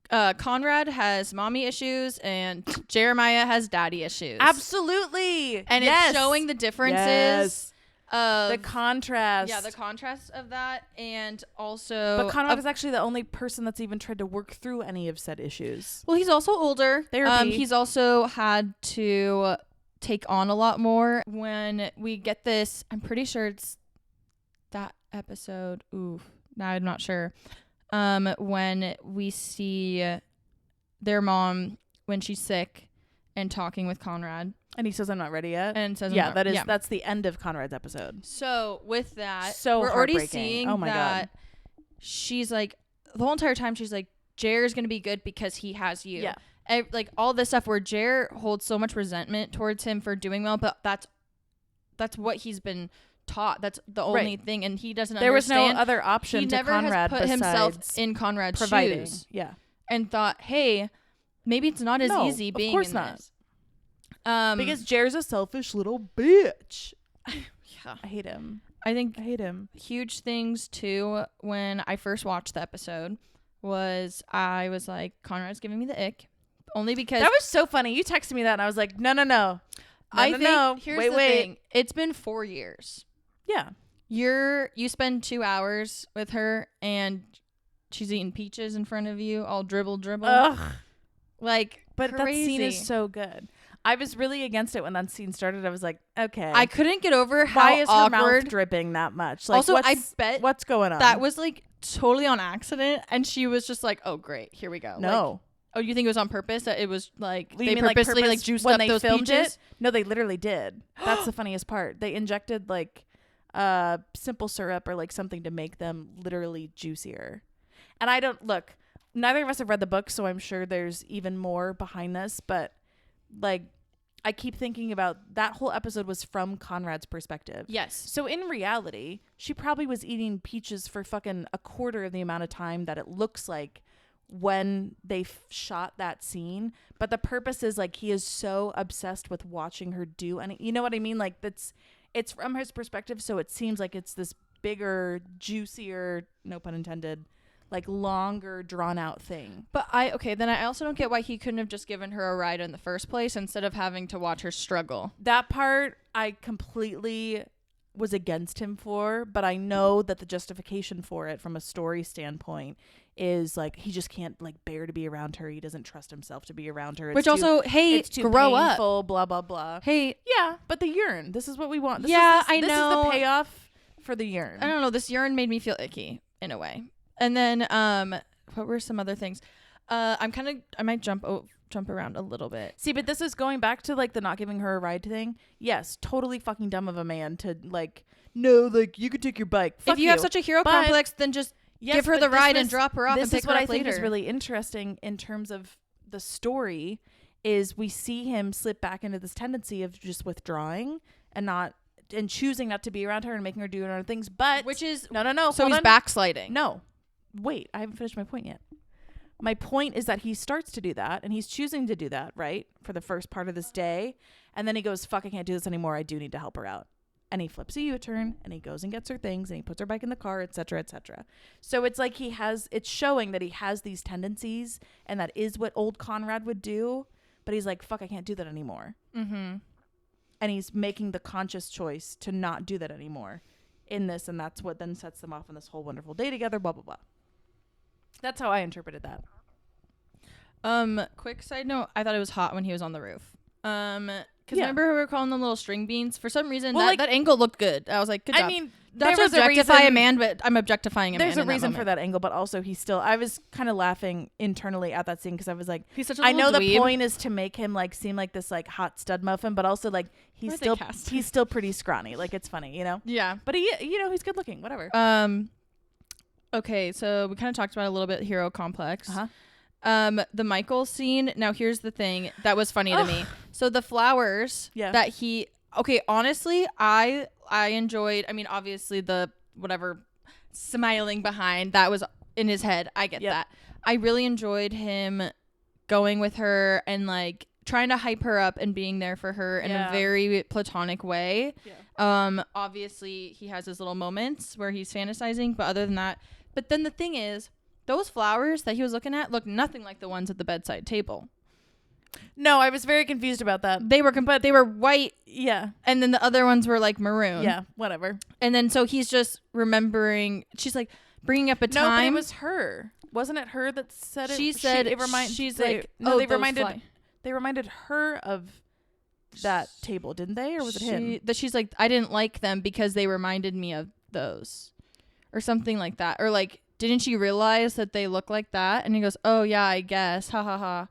Conrad has mommy issues and Jeremiah has daddy issues. Absolutely. And it's showing the differences of the contrast. Yeah, the contrast of that, and also but Conrad is actually the only person that's even tried to work through any of said issues. Well, he's also older. Therapy. He's also had to take on a lot more. When we get this, I'm pretty sure it's that episode. Now I'm not sure. When we see their mom when she's sick and talking with Conrad, and he says, "I'm not ready yet," and says, that's the end of Conrad's episode. So with that, so we're already seeing God. She's like, the whole entire time she's like, Jer's gonna be good because he has you. Yeah. Like all this stuff where Jer holds so much resentment towards him for doing well, but that's what he's been taught. That's the only thing, and he doesn't there understand. Was no other option. He to never Conrad has put himself in Conrad's providing. shoes. Yeah, and thought, hey, maybe it's not as easy being. Of course in not. This. Because Jer's a selfish little bitch. Yeah, I hate him. I hate him. Huge things too. When I first watched the episode, was I was like, Conrad's giving me the ick. Only because that was so funny. You texted me that, and I was like, no. Here's the thing. It's been 4 years. Yeah. You spend 2 hours with her, and she's eating peaches in front of you, all dribble. Ugh. Like, But that scene Crazy. is so good. I was really against it when that scene started. I was like, okay. I couldn't get over how why is her mouth awkward. dripping that much? Like, Also, I bet what's going on? that was like totally on accident, and she was just like, "Oh, great, here we go." no. Like, oh, you think it was on purpose? That it was like You they mean, like, purposely like purpose juiced when up they those filmed peaches? it? No, they literally did. That's the funniest part. They injected like simple syrup or like something to make them literally juicier. And I don't look. Neither of us have read the book, so I'm sure there's even more behind this. But like, I keep thinking about that whole episode was from Conrad's perspective. Yes. So in reality, she probably was eating peaches for fucking a quarter of the amount of time that it looks like when they shot that scene. But the purpose is like he is so obsessed with watching her do, and you know what I mean? Like it's from his perspective, so it seems like it's this bigger, juicier, no pun intended, like longer, drawn out thing. But then I also don't get why he couldn't have just given her a ride in the first place instead of having to watch her struggle. That part I completely was against him for, but I know that the justification for it from a story standpoint is like he just can't like bear to be around her. He doesn't trust himself to be around her. Which also, hey, it's too grow painful, up. blah blah blah. Hey, Yeah, but the urine. This is what we want. This Yeah, is I This is know. the payoff for the urine. I don't know. This urine made me feel icky in a way. And then, what were some other things? I might jump around a little bit. See, but this is going back to like the not giving her a ride thing. Yes, totally fucking dumb of a man to like, no, like you could take your bike. Fuck If you have such a hero But- complex, then just Yes, give her but the this ride and was- drop her off and This pick is her what up I think later. is really interesting in terms of the story is we see him slip back into this tendency of just withdrawing and choosing not to be around her and making her do other things. But Which is no. so hold he's on. backsliding. No, wait, I haven't finished my point yet. My point is that he starts to do that and he's choosing to do that, right? For the first part of this day. And then he goes, fuck, I can't do this anymore. I do need to help her out. And he flips a U-turn and he goes and gets her things and he puts her bike in the car, etc., etc. So it's like it's showing that he has these tendencies and that is what old Conrad would do. But he's like, fuck, I can't do that anymore. Mm-hmm. And he's making the conscious choice to not do that anymore in this. And that's what then sets them off on this whole wonderful day together, blah, blah, blah. That's how I interpreted that. Quick side note, I thought it was hot when he was on the roof. Because Yeah. remember we were calling them little string beans? For some reason, Well, that angle looked good. I was like, good job. I mean, not to there was a objectify a reason- man, but I'm objectifying a man. There's a in reason that for that angle, but also I was kind of laughing internally at that scene because I was like, He's such a I know little the dweeb. point is to make him like seem like this like hot stud muffin, but also like Where'd they cast him? he's still pretty scrawny. Like it's funny, you know. Yeah. But he's good looking. Whatever. Okay, so we kind of talked about a little bit hero complex. Uh-huh. The Michael scene. Now here's the thing that was funny to me. So the flowers that he. Okay, honestly, I enjoyed. I mean, obviously the whatever smiling behind that was in his head. I get that. I really enjoyed him going with her and like trying to hype her up and being there for her in a very platonic way. Yeah. Obviously he has his little moments where he's fantasizing, but other than that, but then the thing is, those flowers that he was looking at looked nothing like the ones at the bedside table. No, I was very confused about that. They were they were white, Yeah. and then the other ones were like maroon. Yeah. Whatever. And then so he's just remembering. She's like bringing up a No, but it time. was her. Wasn't it her that said it? She said it reminds. she's they, like, no, oh, they those reminded. fly. They reminded her of that table, didn't they, or was it him? That she's like, I didn't like them because they reminded me of those, or something like that, or like, didn't she realize that they look like that? And he goes, oh yeah, I guess, ha ha ha,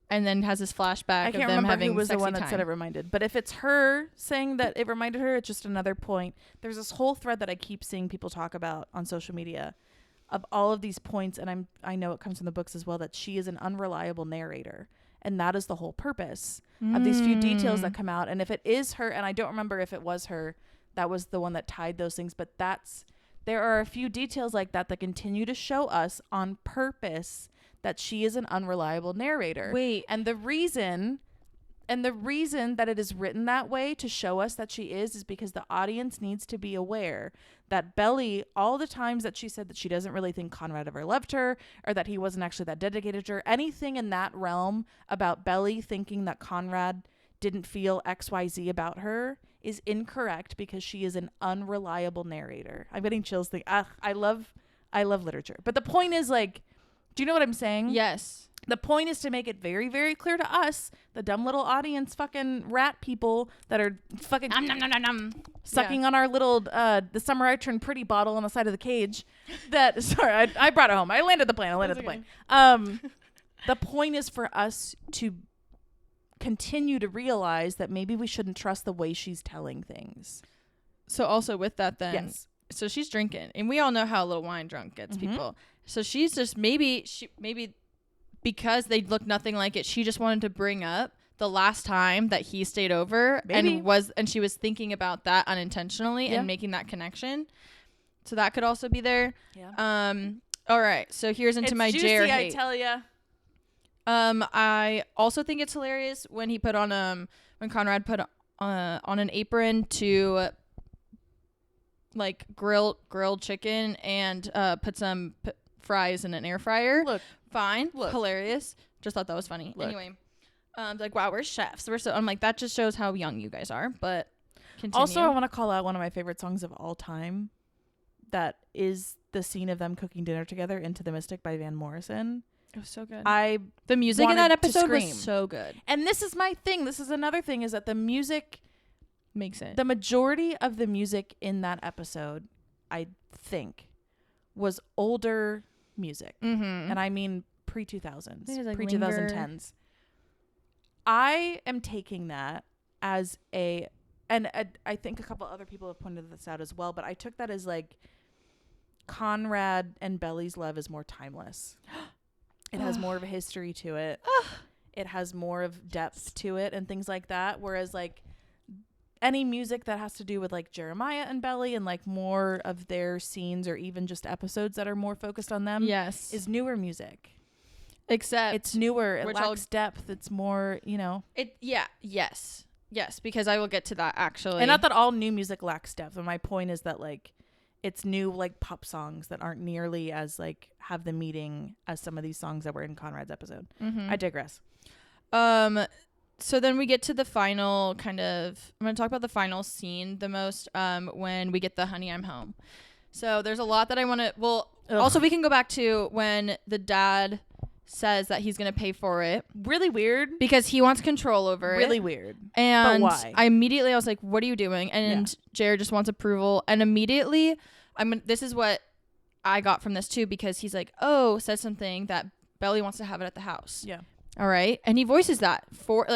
and then has this flashback I of can't them remember having who was the sexy one that time. said it reminded. But if it's her saying that it reminded her, it's just another point. There's this whole thread that I keep seeing people talk about on social media of all of these points, and I know it comes from the books as well, that she is an unreliable narrator. And that is the whole purpose of these few details that come out. And if it is her, and I don't remember if it was her, that was the one that tied those things. But there are a few details like that continue to show us on purpose that she is an unreliable narrator. Wait. And the reason that it is written that way to show us that she is because the audience needs to be aware that Belly, all the times that she said that she doesn't really think Conrad ever loved her, or that he wasn't actually that dedicated to her, anything in that realm about Belly thinking that Conrad didn't feel XYZ about her is incorrect because she is an unreliable narrator. I'm getting chills. I love literature. But the point is, like, Do you know what I'm saying? Yes. The point is to make it very, very clear to us, the dumb little audience fucking rat people that are fucking sucking on our little the Summer I Turned Pretty bottle on the side of the cage. That sorry, I brought it home. I landed the plane. The plane. The point is for us to continue to realize that maybe we shouldn't trust the way she's telling things. So also with that then, Yes. so she's drinking, and we all know how a little wine drunk gets people. So she's just maybe because they look nothing like it, she just wanted to bring up the last time that he stayed over and she was thinking about that unintentionally and making that connection. So that could also be there. Yeah. All right. So here's into my juicy, Jer I hate. tell ya. I also think it's hilarious when he put on when Conrad put on an apron to like grilled chicken and put some fries in an air fryer. Look. Fine. Look. Hilarious. Just thought that was funny. Look. Anyway, like, wow, we're chefs. I'm like, that just shows how young you guys are. But continue. Also, I want to call out one of my favorite songs of all time. That is the scene of them cooking dinner together, Into the Mystic by Van Morrison. It was so good. The music in that episode was so good. And this is my thing. This is another thing, is that the music makes it. The majority of the music in that episode, I think, was older music. And I mean pre-2000s, like pre-2010s. I am taking that as I think a couple other people have pointed this out as well, but I took that as like Conrad and Belly's love is more timeless. It has more of a history to it. It has more of depth to it and things like that. Whereas like any music that has to do with like Jeremiah and Belly and like more of their scenes or even just episodes that are more focused on them is newer music. Except it's newer. It lacks depth. It's more, Yes, because I will get to that actually. And not that all new music lacks depth. But my point is that like it's new like pop songs that aren't nearly as like have the meaning as some of these songs that were in Conrad's episode. I digress. So then we get to the final I'm going to talk about the final scene the most when we get the honey, I'm home. So there's a lot that I want to, also we can go back to when the dad says that he's going to pay for it. Really weird. Because he wants control over it. Really weird. And but why? I was like, what are you doing? And Jared just wants approval. And immediately, this is what I got from this too, because he's like, says something that Belly wants to have it at the house. Yeah. All right. And he voices that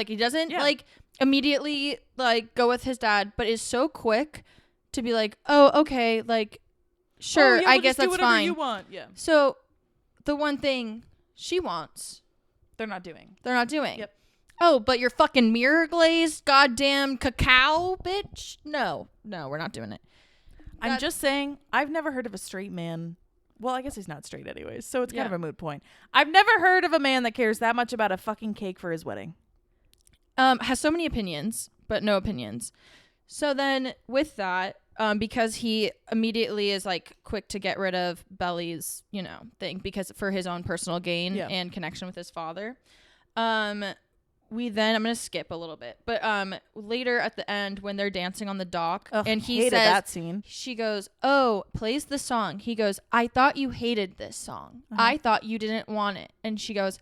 he doesn't like immediately like go with his dad, but is so quick to be like, oh, okay. Like, sure. I guess that's fine. You want. Yeah. So the one thing she wants, they're not doing. Yep. Oh, but your fucking mirror glazed goddamn cacao, bitch. No, we're not doing it. I'm just saying, I've never heard of a straight man. Well, I guess he's not straight anyways, so it's kind of a moot point. I've never heard of a man that cares that much about a fucking cake for his wedding. Has so many opinions, but no opinions. So then with that, because he immediately is like quick to get rid of Belly's, thing, because for his own personal gain and connection with his father. I'm going to skip a little bit, but later at the end when they're dancing on the dock and he says that scene. She goes, plays the song. He goes, I thought you hated this song. I thought you didn't want it. And she goes,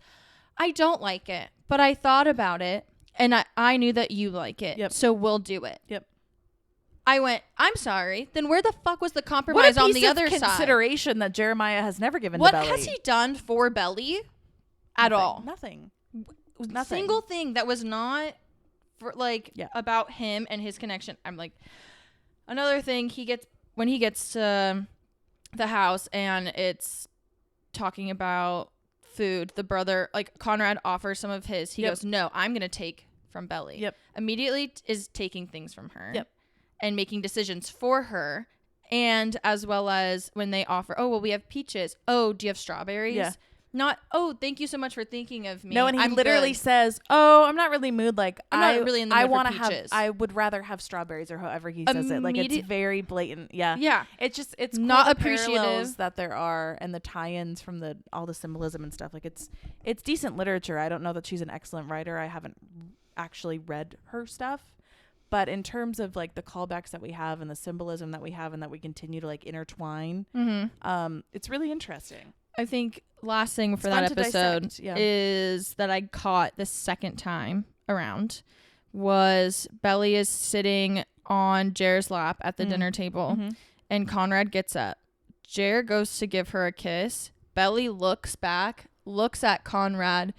I don't like it, but I thought about it and I knew that you like it. So we'll do it. I went, I'm sorry. Then where the fuck was the compromise on the other side? Consideration that Jeremiah has never given to Belly. What has he done for Belly at all? Nothing. Single thing that was not for about him and his connection. I'm like, another thing when he gets to the house and it's talking about food, the brother, like Conrad offers some of his, he goes, no, I'm going to take from Belly. Immediately is taking things from her and making decisions for her. And as well as when they offer, we have peaches. Oh, do you have strawberries? Not, thank you so much for thinking of me. No, and he literally says, I'm not really mood. Like, I'm not really in the mood for peaches. I would rather have strawberries or however he says it. Like, it's very blatant. Yeah. Yeah. It's cool, not the appreciative that there are and the tie-ins from all the symbolism and stuff. Like, it's decent literature. I don't know that she's an excellent writer. I haven't actually read her stuff. But in terms of like the callbacks that we have and the symbolism that we have and that we continue to like intertwine, it's really interesting. I think last thing for It's that fun to episode dissect, yeah. is that I caught the second time around was Belly is sitting on Jer's lap at the dinner table, Mm-hmm. and Conrad gets up. Jer goes to give her a kiss. Belly looks back, looks at Conrad,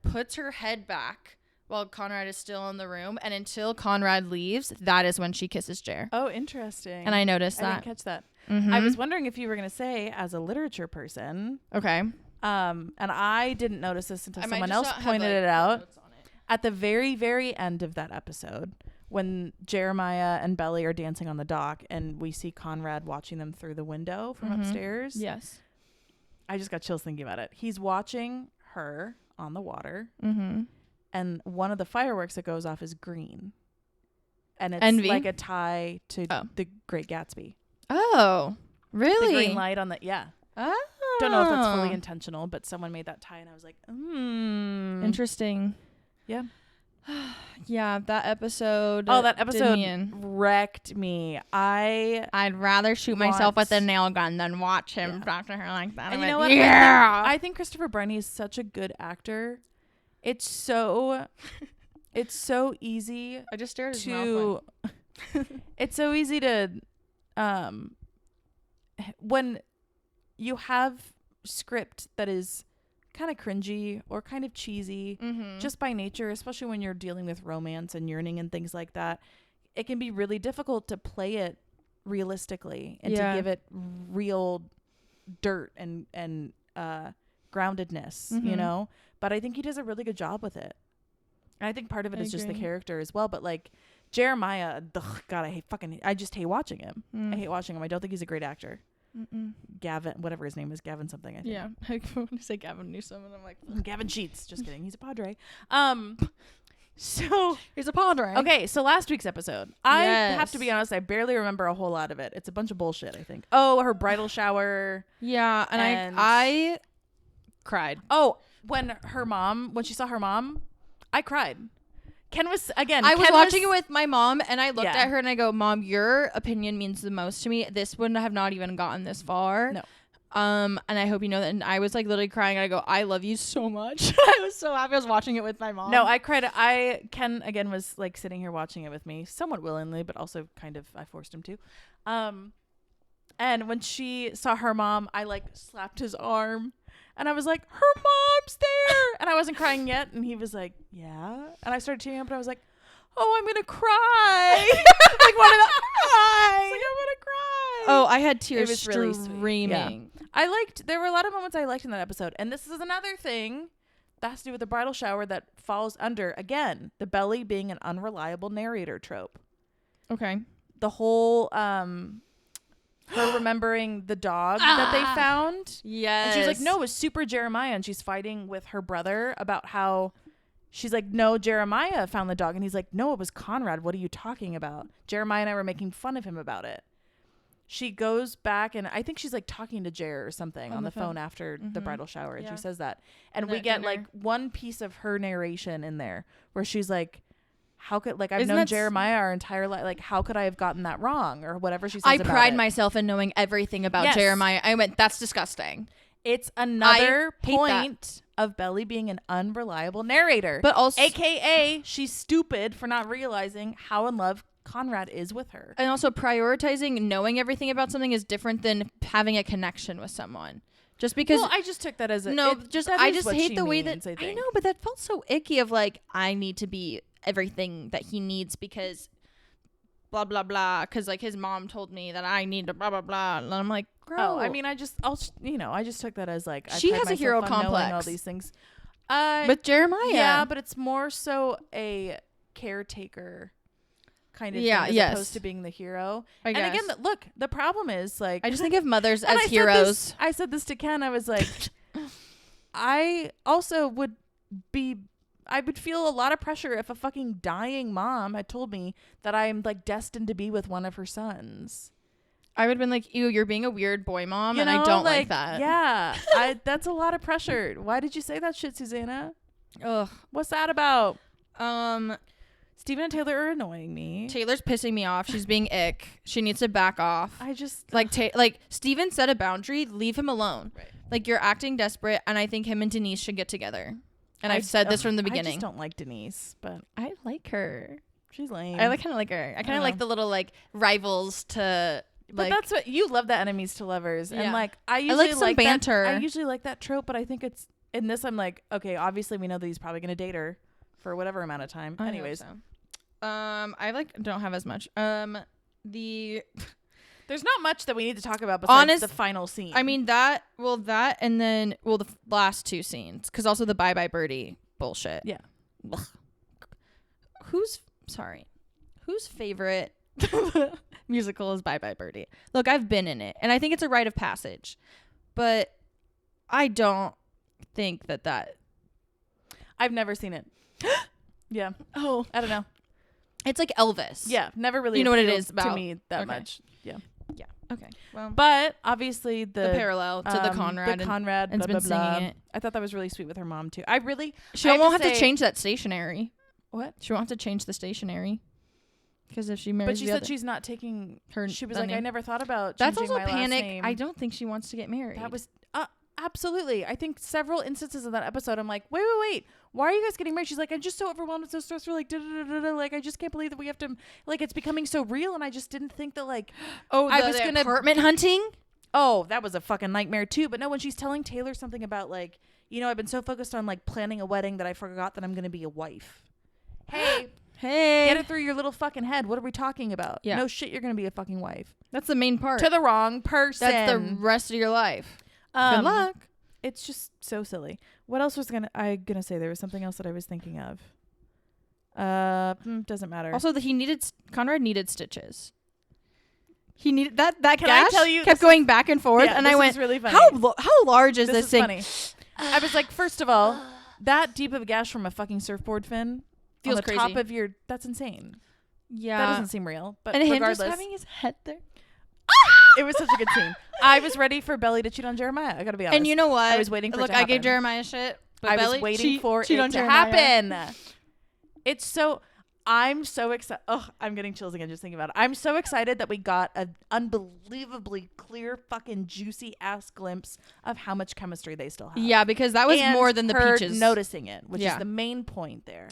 puts her head back while Conrad is still in the room, and until Conrad leaves, that is when she kisses Jer. Oh, interesting. And I noticed I that. didn't catch that. Mhm. I was wondering if you were going to say, as a literature person, okay. and I didn't notice this until I might someone just else not have, pointed like, it out. notes on it. At the very, very end of that episode, when Jeremiah and Belly are dancing on the dock and we see Conrad watching them through the window from Mhm. upstairs, Yes. I just got chills thinking about it. He's watching her on the water, Mm-hmm. and one of the fireworks that goes off is green. And it's Envy? like a tie to Oh. The Great Gatsby. Oh, really? The green light on the, yeah. Oh. Don't know if that's fully intentional, but someone made that tie and I was like, Interesting. Yeah. Yeah, that episode. Oh, that did episode me in. wrecked me. I'd rather shoot myself with a want- nail gun than watch him Yeah. talk to her like that. And I'm you know like, what? Yeah. I think Christopher Brenny is such a good actor. It's so easy I just stared at his to it's so easy to when you have script that is kind of cringy or kind of cheesy Mm-hmm. just by nature, especially when you're dealing with romance and yearning and things like that, it can be really difficult to play it realistically and Yeah. to give it real dirt and groundedness, you Mhm. know? But I think he does a really good job with it. And I think part of it I is just the agree. character as well. But like Jeremiah, God, I just hate watching him. Mm. I hate watching him. I don't think he's a great actor. Mm-mm. Gavin, whatever his name is, Gavin something, I think. Yeah. I want to say Gavin Newsom, and I'm like, Gavin Sheets. Just kidding. He's a Padre. So he's a Padre. okay, so last week's episode. I have to Yes. be honest, I barely remember a whole lot of it. It's a bunch of bullshit, I think. Oh, her bridal shower. Yeah, and And- I cried. Oh, when she saw her mom, I cried. Ken was again. I was Ken watching it with my mom, and I looked Yeah. at her and I go, "Mom, your opinion means the most to me. This wouldn't have not even gotten this far." No. And I hope you know that. And I was like literally crying. And I go, "I love you so much." I was so happy I was watching it with my mom. No, I cried. Ken again was like sitting here watching it with me, somewhat willingly, but also kind of I forced him to. And when she saw her mom, I like slapped his arm, and I was like, "Her mom's there!" And I wasn't crying yet, and he was like, "Yeah," and I started tearing up, and I was like, "Oh, I'm gonna cry!" Like wanted to cry. Like, I want to cry. Oh, I had tears was really sweet. streaming. There were a lot of moments I liked in that episode. And this is another thing that has to do with the bridal shower that falls under, again, the Belly being an unreliable narrator trope. Okay. The whole, her remembering the dog that they found. Yes. And she was like, no, it was Super Jeremiah. And she's fighting with her brother about how she's like, no, Jeremiah found the dog. And he's like, no, it was Conrad. What are you talking about? Jeremiah and I were making fun of him about it. She goes back and I think she's like talking to Jer or something on the phone after the Mhm. bridal shower. And Yeah. she says that. And And we at get dinner. like one piece of her narration in there where she's like, how could, like, I've Isn't known that s- Jeremiah our entire life. Like, how could I have gotten that wrong or whatever she says I about pride it. myself in knowing everything about Yes. Jeremiah. I went, that's disgusting. It's another hate that. point of Belly being an unreliable narrator. But also, AKA, she's stupid for not realizing how in love Conrad is with her. and also prioritizing knowing everything about something is different than having a connection with someone. Just because Well, I just took that as a no, it- just that I is just what hate she the way means, that I think. know, but that felt so icky of like I need to be everything that he needs because blah blah blah because like his mom told me that I need to blah blah blah and I'm like, girl. Oh, I mean, I just took that as like I She pride has a myself hero on knowing all complex. these things. with Jeremiah, Yeah, but it's more so a caretaker kind of Yeah, thing as yes. opposed to being the hero. I And guess. again, look, the problem is like I just think of mothers and as I said heroes. this- I said this to Ken. I was like, I also would feel a lot of pressure if a fucking dying mom had told me that I'm like destined to be with one of her sons. I would have been like, ew, you're being a weird boy mom, You and I know, don't like that. Yeah, that's a lot of pressure. Why did you say that shit, Susanna? Ugh. What's that about? Stephen and Taylor are annoying me. Taylor's pissing me off. She's being ick. She needs to back off. I just Like Steven set a boundary. Leave him alone. Right. Like, you're acting desperate, and I think him and Denise should get together. And I've said this from the I beginning. just don't like Denise, but I like her. she's lame. I kind of like her. I kind of like the little like rivals to. But that's what you love, the enemies to lovers, Yeah. and like I usually some like banter. I usually like that trope, but I think it's in this. I'm like, okay, obviously we know that he's probably gonna date her for whatever amount of time. I Anyways, hope so. I like don't have as much. The there's not much that we need to talk about besides the final scene. I mean that and then the last two scenes, because also the Bye Bye Birdie bullshit. Yeah. Ugh. Whose favorite musical is Bye Bye Birdie? Look, I've been in it, and I think it's a rite of passage, but I don't think that. I've never seen it. Yeah. Oh, I don't know. it's like Elvis. Yeah, never really. You know what it appealed is about. to me that Okay. much. Yeah. Okay. Well, But obviously the parallel to the Conrad. the Conrad, and's blah, been blah, blah. singing it. I thought that was really sweet with her mom too. She I won't have say- to change that stationery. What? She won't have to change the stationery. Because if she marries But she said she's not taking her. She was the like, I name. never thought about That's changing also my last panic. name. I don't think she wants to get married. That was absolutely. I think several instances of that episode, I'm like, wait. Why are you guys getting married? She's like, I'm just so overwhelmed and so stressful. Like, like I just can't believe that we have to. Like, it's becoming so real, and I just didn't think that like. I was was gonna- apartment hunting. Oh, that was a fucking nightmare too. But no, when she's telling Taylor something about like, I've been so focused on like planning a wedding that I forgot that I'm gonna be a wife. Hey. Hey, Get it through your little fucking head. What are we talking about? Yeah. No shit, you're gonna be a fucking wife. that's the main part. To the wrong person. That's the rest of your life. Good luck. It's just so silly. What else was I gonna say? There was something else that I was thinking of. Doesn't matter. Also, Conrad needed stitches. He needed that Can I gash tell you- kept going back and forth, and I this went, is really funny. how large is this is thing? funny. I was like, first of all, that deep of a gash from a fucking surfboard fin Feels on the crazy. top of your. That's insane. Yeah, That doesn't seem real. But and him regardless, just having his head there. it was such a good scene. I was ready for Belly to cheat on Jeremiah. I gotta be honest. And you know what? I was waiting for it Look, to I gave happen. Jeremiah shit. But I was Belly, waiting for cheat it on to Jeremiah. happen. It's so. I'm so excited. Oh, I'm getting chills again just thinking about it. I'm so excited that we got an unbelievably clear, fucking juicy ass glimpse of how much chemistry they still have. Yeah, because that was And more than the her peaches. noticing it, which Yeah. is the main point there.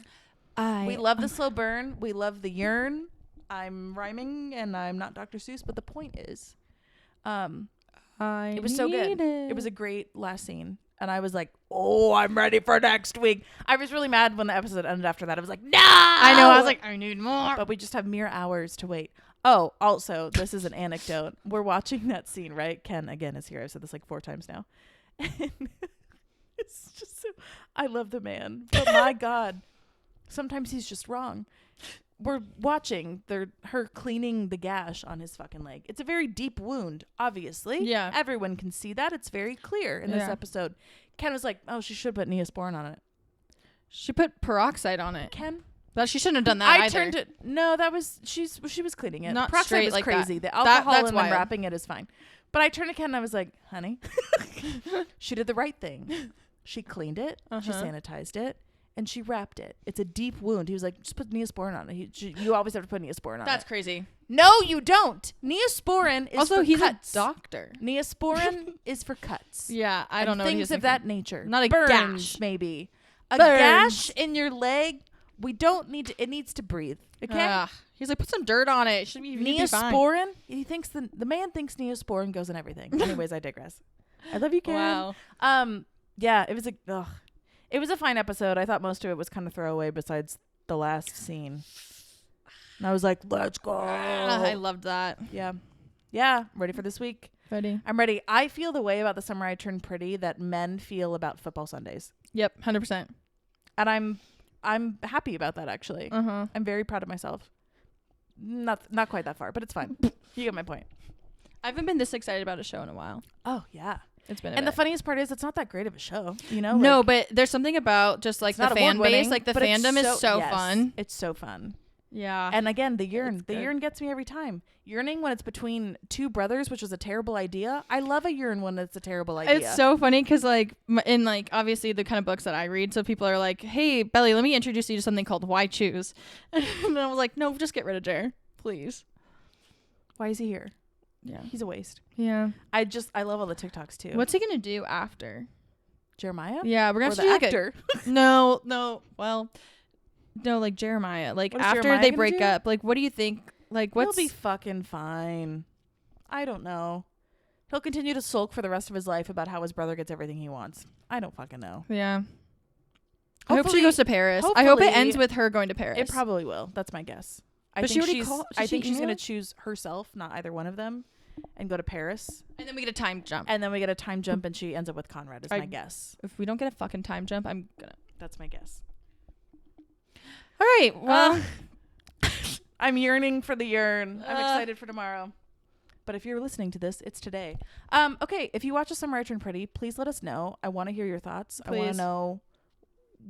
I We love the slow burn. We love the yearn. I'm rhyming and I'm not Dr. Seuss, but the point is, it was so good. It was a great last scene. And I was like, oh, I'm ready for next week. I was really mad when the episode ended after that. I was like, no! I know. I was like, I need more. But we just have mere hours to wait. Oh, also, this is an anecdote. We're watching that scene, right? Ken, again, is here. I've said this like 4 times now. And it's just so... I love the man. But my God, sometimes he's just wrong. We're watching her cleaning the gash on his fucking leg. It's a very deep wound, obviously. Yeah. Everyone can see that. It's very clear in this Yeah. episode. Ken was like, oh, she should put Neosporin on it. She put peroxide on it. Ken? But she shouldn't have done that I either. turned it. No, that was she was cleaning it. Not Peroxide straight was like crazy. that. The alcohol That's and wild. wrapping it is fine. But I turned to Ken and I was like, honey, she did the right thing. She cleaned it. She Uh-huh. sanitized it. And she wrapped it. It's a deep wound. He was like, just put Neosporin on it. You always have to put Neosporin on That's it. crazy. No, you don't. Neosporin is Also, for he's cuts. a doctor. Neosporin is for cuts. Yeah, I don't and know what he things was of thinking. that nature. Not a Burns, gash. maybe. A Burns. gash in your leg. We don't need to. It needs to breathe. Okay. He's like, put some dirt on it. It should be fine. Neosporin. He thinks the man thinks Neosporin goes in everything. Anyways, I digress. I love you, Karen. Wow. Yeah, it was it was a fine episode. I thought most of it was kind of throwaway besides the last scene. And I was like, let's go. I loved that. Yeah. Ready for this week? Ready? I'm ready. I feel the way about The Summer I Turned Pretty that men feel about football Sundays. Yep, 100%. And I'm happy about that, actually. Uh-huh. I'm very proud of myself. Not quite that far, but it's fine. You get my point. I haven't been this excited about a show in a while. Oh, yeah. It's been And the funniest part is it's not that great of a show, you know? No, Like, but there's something about just like it's the not fan base. award-winning, Like the but it's fandom is so yes, fun. It's so fun. Yeah. And again, the yearn. It's The good. yearn gets me every time. Yearning when it's between two brothers, which was a terrible idea. I love a yearn when it's a terrible idea. It's so funny because like in like obviously the kind of books that I read, so people are like, "Hey, Belly, let me introduce you to something called Why Choose," and I was like, "No, just get rid of Jer, please." Why is he here? Yeah. He's a waste. Yeah. I love all the TikToks too. What's he gonna do after? Jeremiah? Yeah, we're gonna Or have the to do like actor? no. Well, no, like Jeremiah. Like What is after Jeremiah they gonna break do? up, like what do you think? Like what's He'll be fucking fine. I don't know. He'll continue to sulk for the rest of his life about how his brother gets everything he wants. I don't fucking know. yeah. I hope she Hopefully- goes to Paris. I hope it hopefully- ends with her going to Paris. It probably will. That's my guess. I But she think already she's called- I did she think she's going to email? choose herself, not either one of them, and go to Paris. and then we get a time jump. And then we get a time jump and she ends up with Conrad is I- my guess. If we don't get a fucking time jump, I'm gonna. That's my guess. All right. Well, I'm yearning for the yearn. I'm Uh. excited for tomorrow. But if you're listening to this, it's today. Okay, if you watch A Summer I Turned Pretty, please let us know. I want to hear your thoughts. I want Please. to know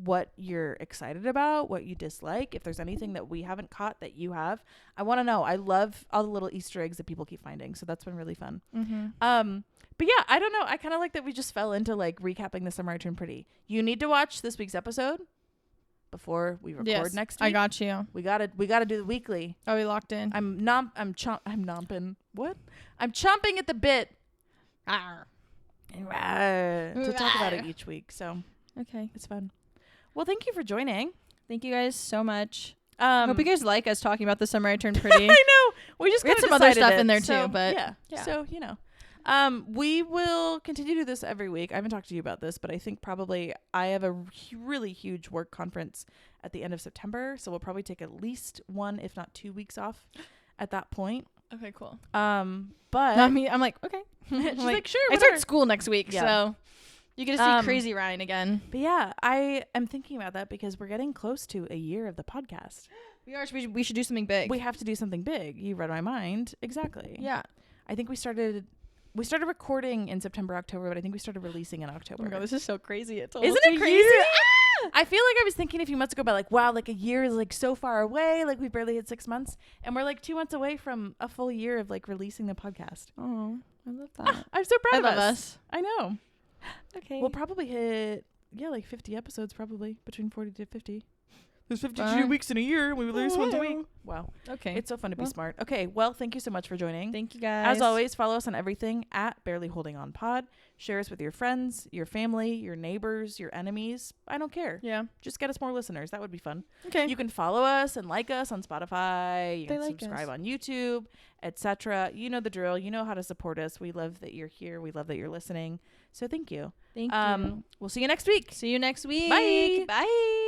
what you're excited about, what you dislike, if there's anything that we haven't caught that you have. I want to know. I love all the little Easter eggs that people keep finding, so that's been really fun. But yeah, I don't know. I kind of like that we just fell into like recapping The Summer I Turned Pretty. You need to watch this week's episode before we record next week. I got you. We gotta do the weekly. Are we locked in? I'm nomping. What? I'm chomping at the bit Arr. to talk about it each week. So Okay. it's fun. Well, thank you for joining. Thank you guys so much. I Hope you guys like us talking about The Summer I Turned Pretty. I know. We just We had kinda some other decided stuff it, in there so, too, but yeah. So we will continue to do this every week. I haven't talked to you about this, but I think probably I have a really huge work conference at the end of September, so we'll probably take at least 1, if not 2 weeks off at that point. Okay, cool. But Not me. I'm like, okay. she's like, sure, I whatever. start school next week, Yeah. so you get to see Crazy Ryan again. But yeah, I am thinking about that because we're getting close to a year of the podcast. We are. We should do something big. We have to do something big. You read my mind. Exactly. yeah. I think we started recording in September, October, but I think we started releasing in October. Oh my god, this is so crazy. It's Isn't it crazy? I feel like I was thinking a few months ago about like, wow, like a year is like so far away. Like we barely hit 6 months, and we're like 2 months away from a full year of like releasing the podcast. Oh, I love that. I'm so proud I of love us. us. I know. Okay. We'll probably hit like 50 episodes, probably between 40 to 50. There's 52 Fun. weeks in a year, and we release once a week. Wow. okay. It's so fun to be Well. smart. Okay, well, thank you so much for joining. Thank you guys. As always, follow us on everything at Barely Holding On Pod. Share us with your friends, your family, your neighbors, your enemies. I don't care. Yeah. Just get us more listeners. That would be fun. Okay. You can follow us and like us on Spotify. You They can like subscribe us. on YouTube, etc. You know the drill. You know how to support us. We love that you're here. We love that you're listening. So thank you. Thank you. We'll see you next week. See you next week. Bye. Bye.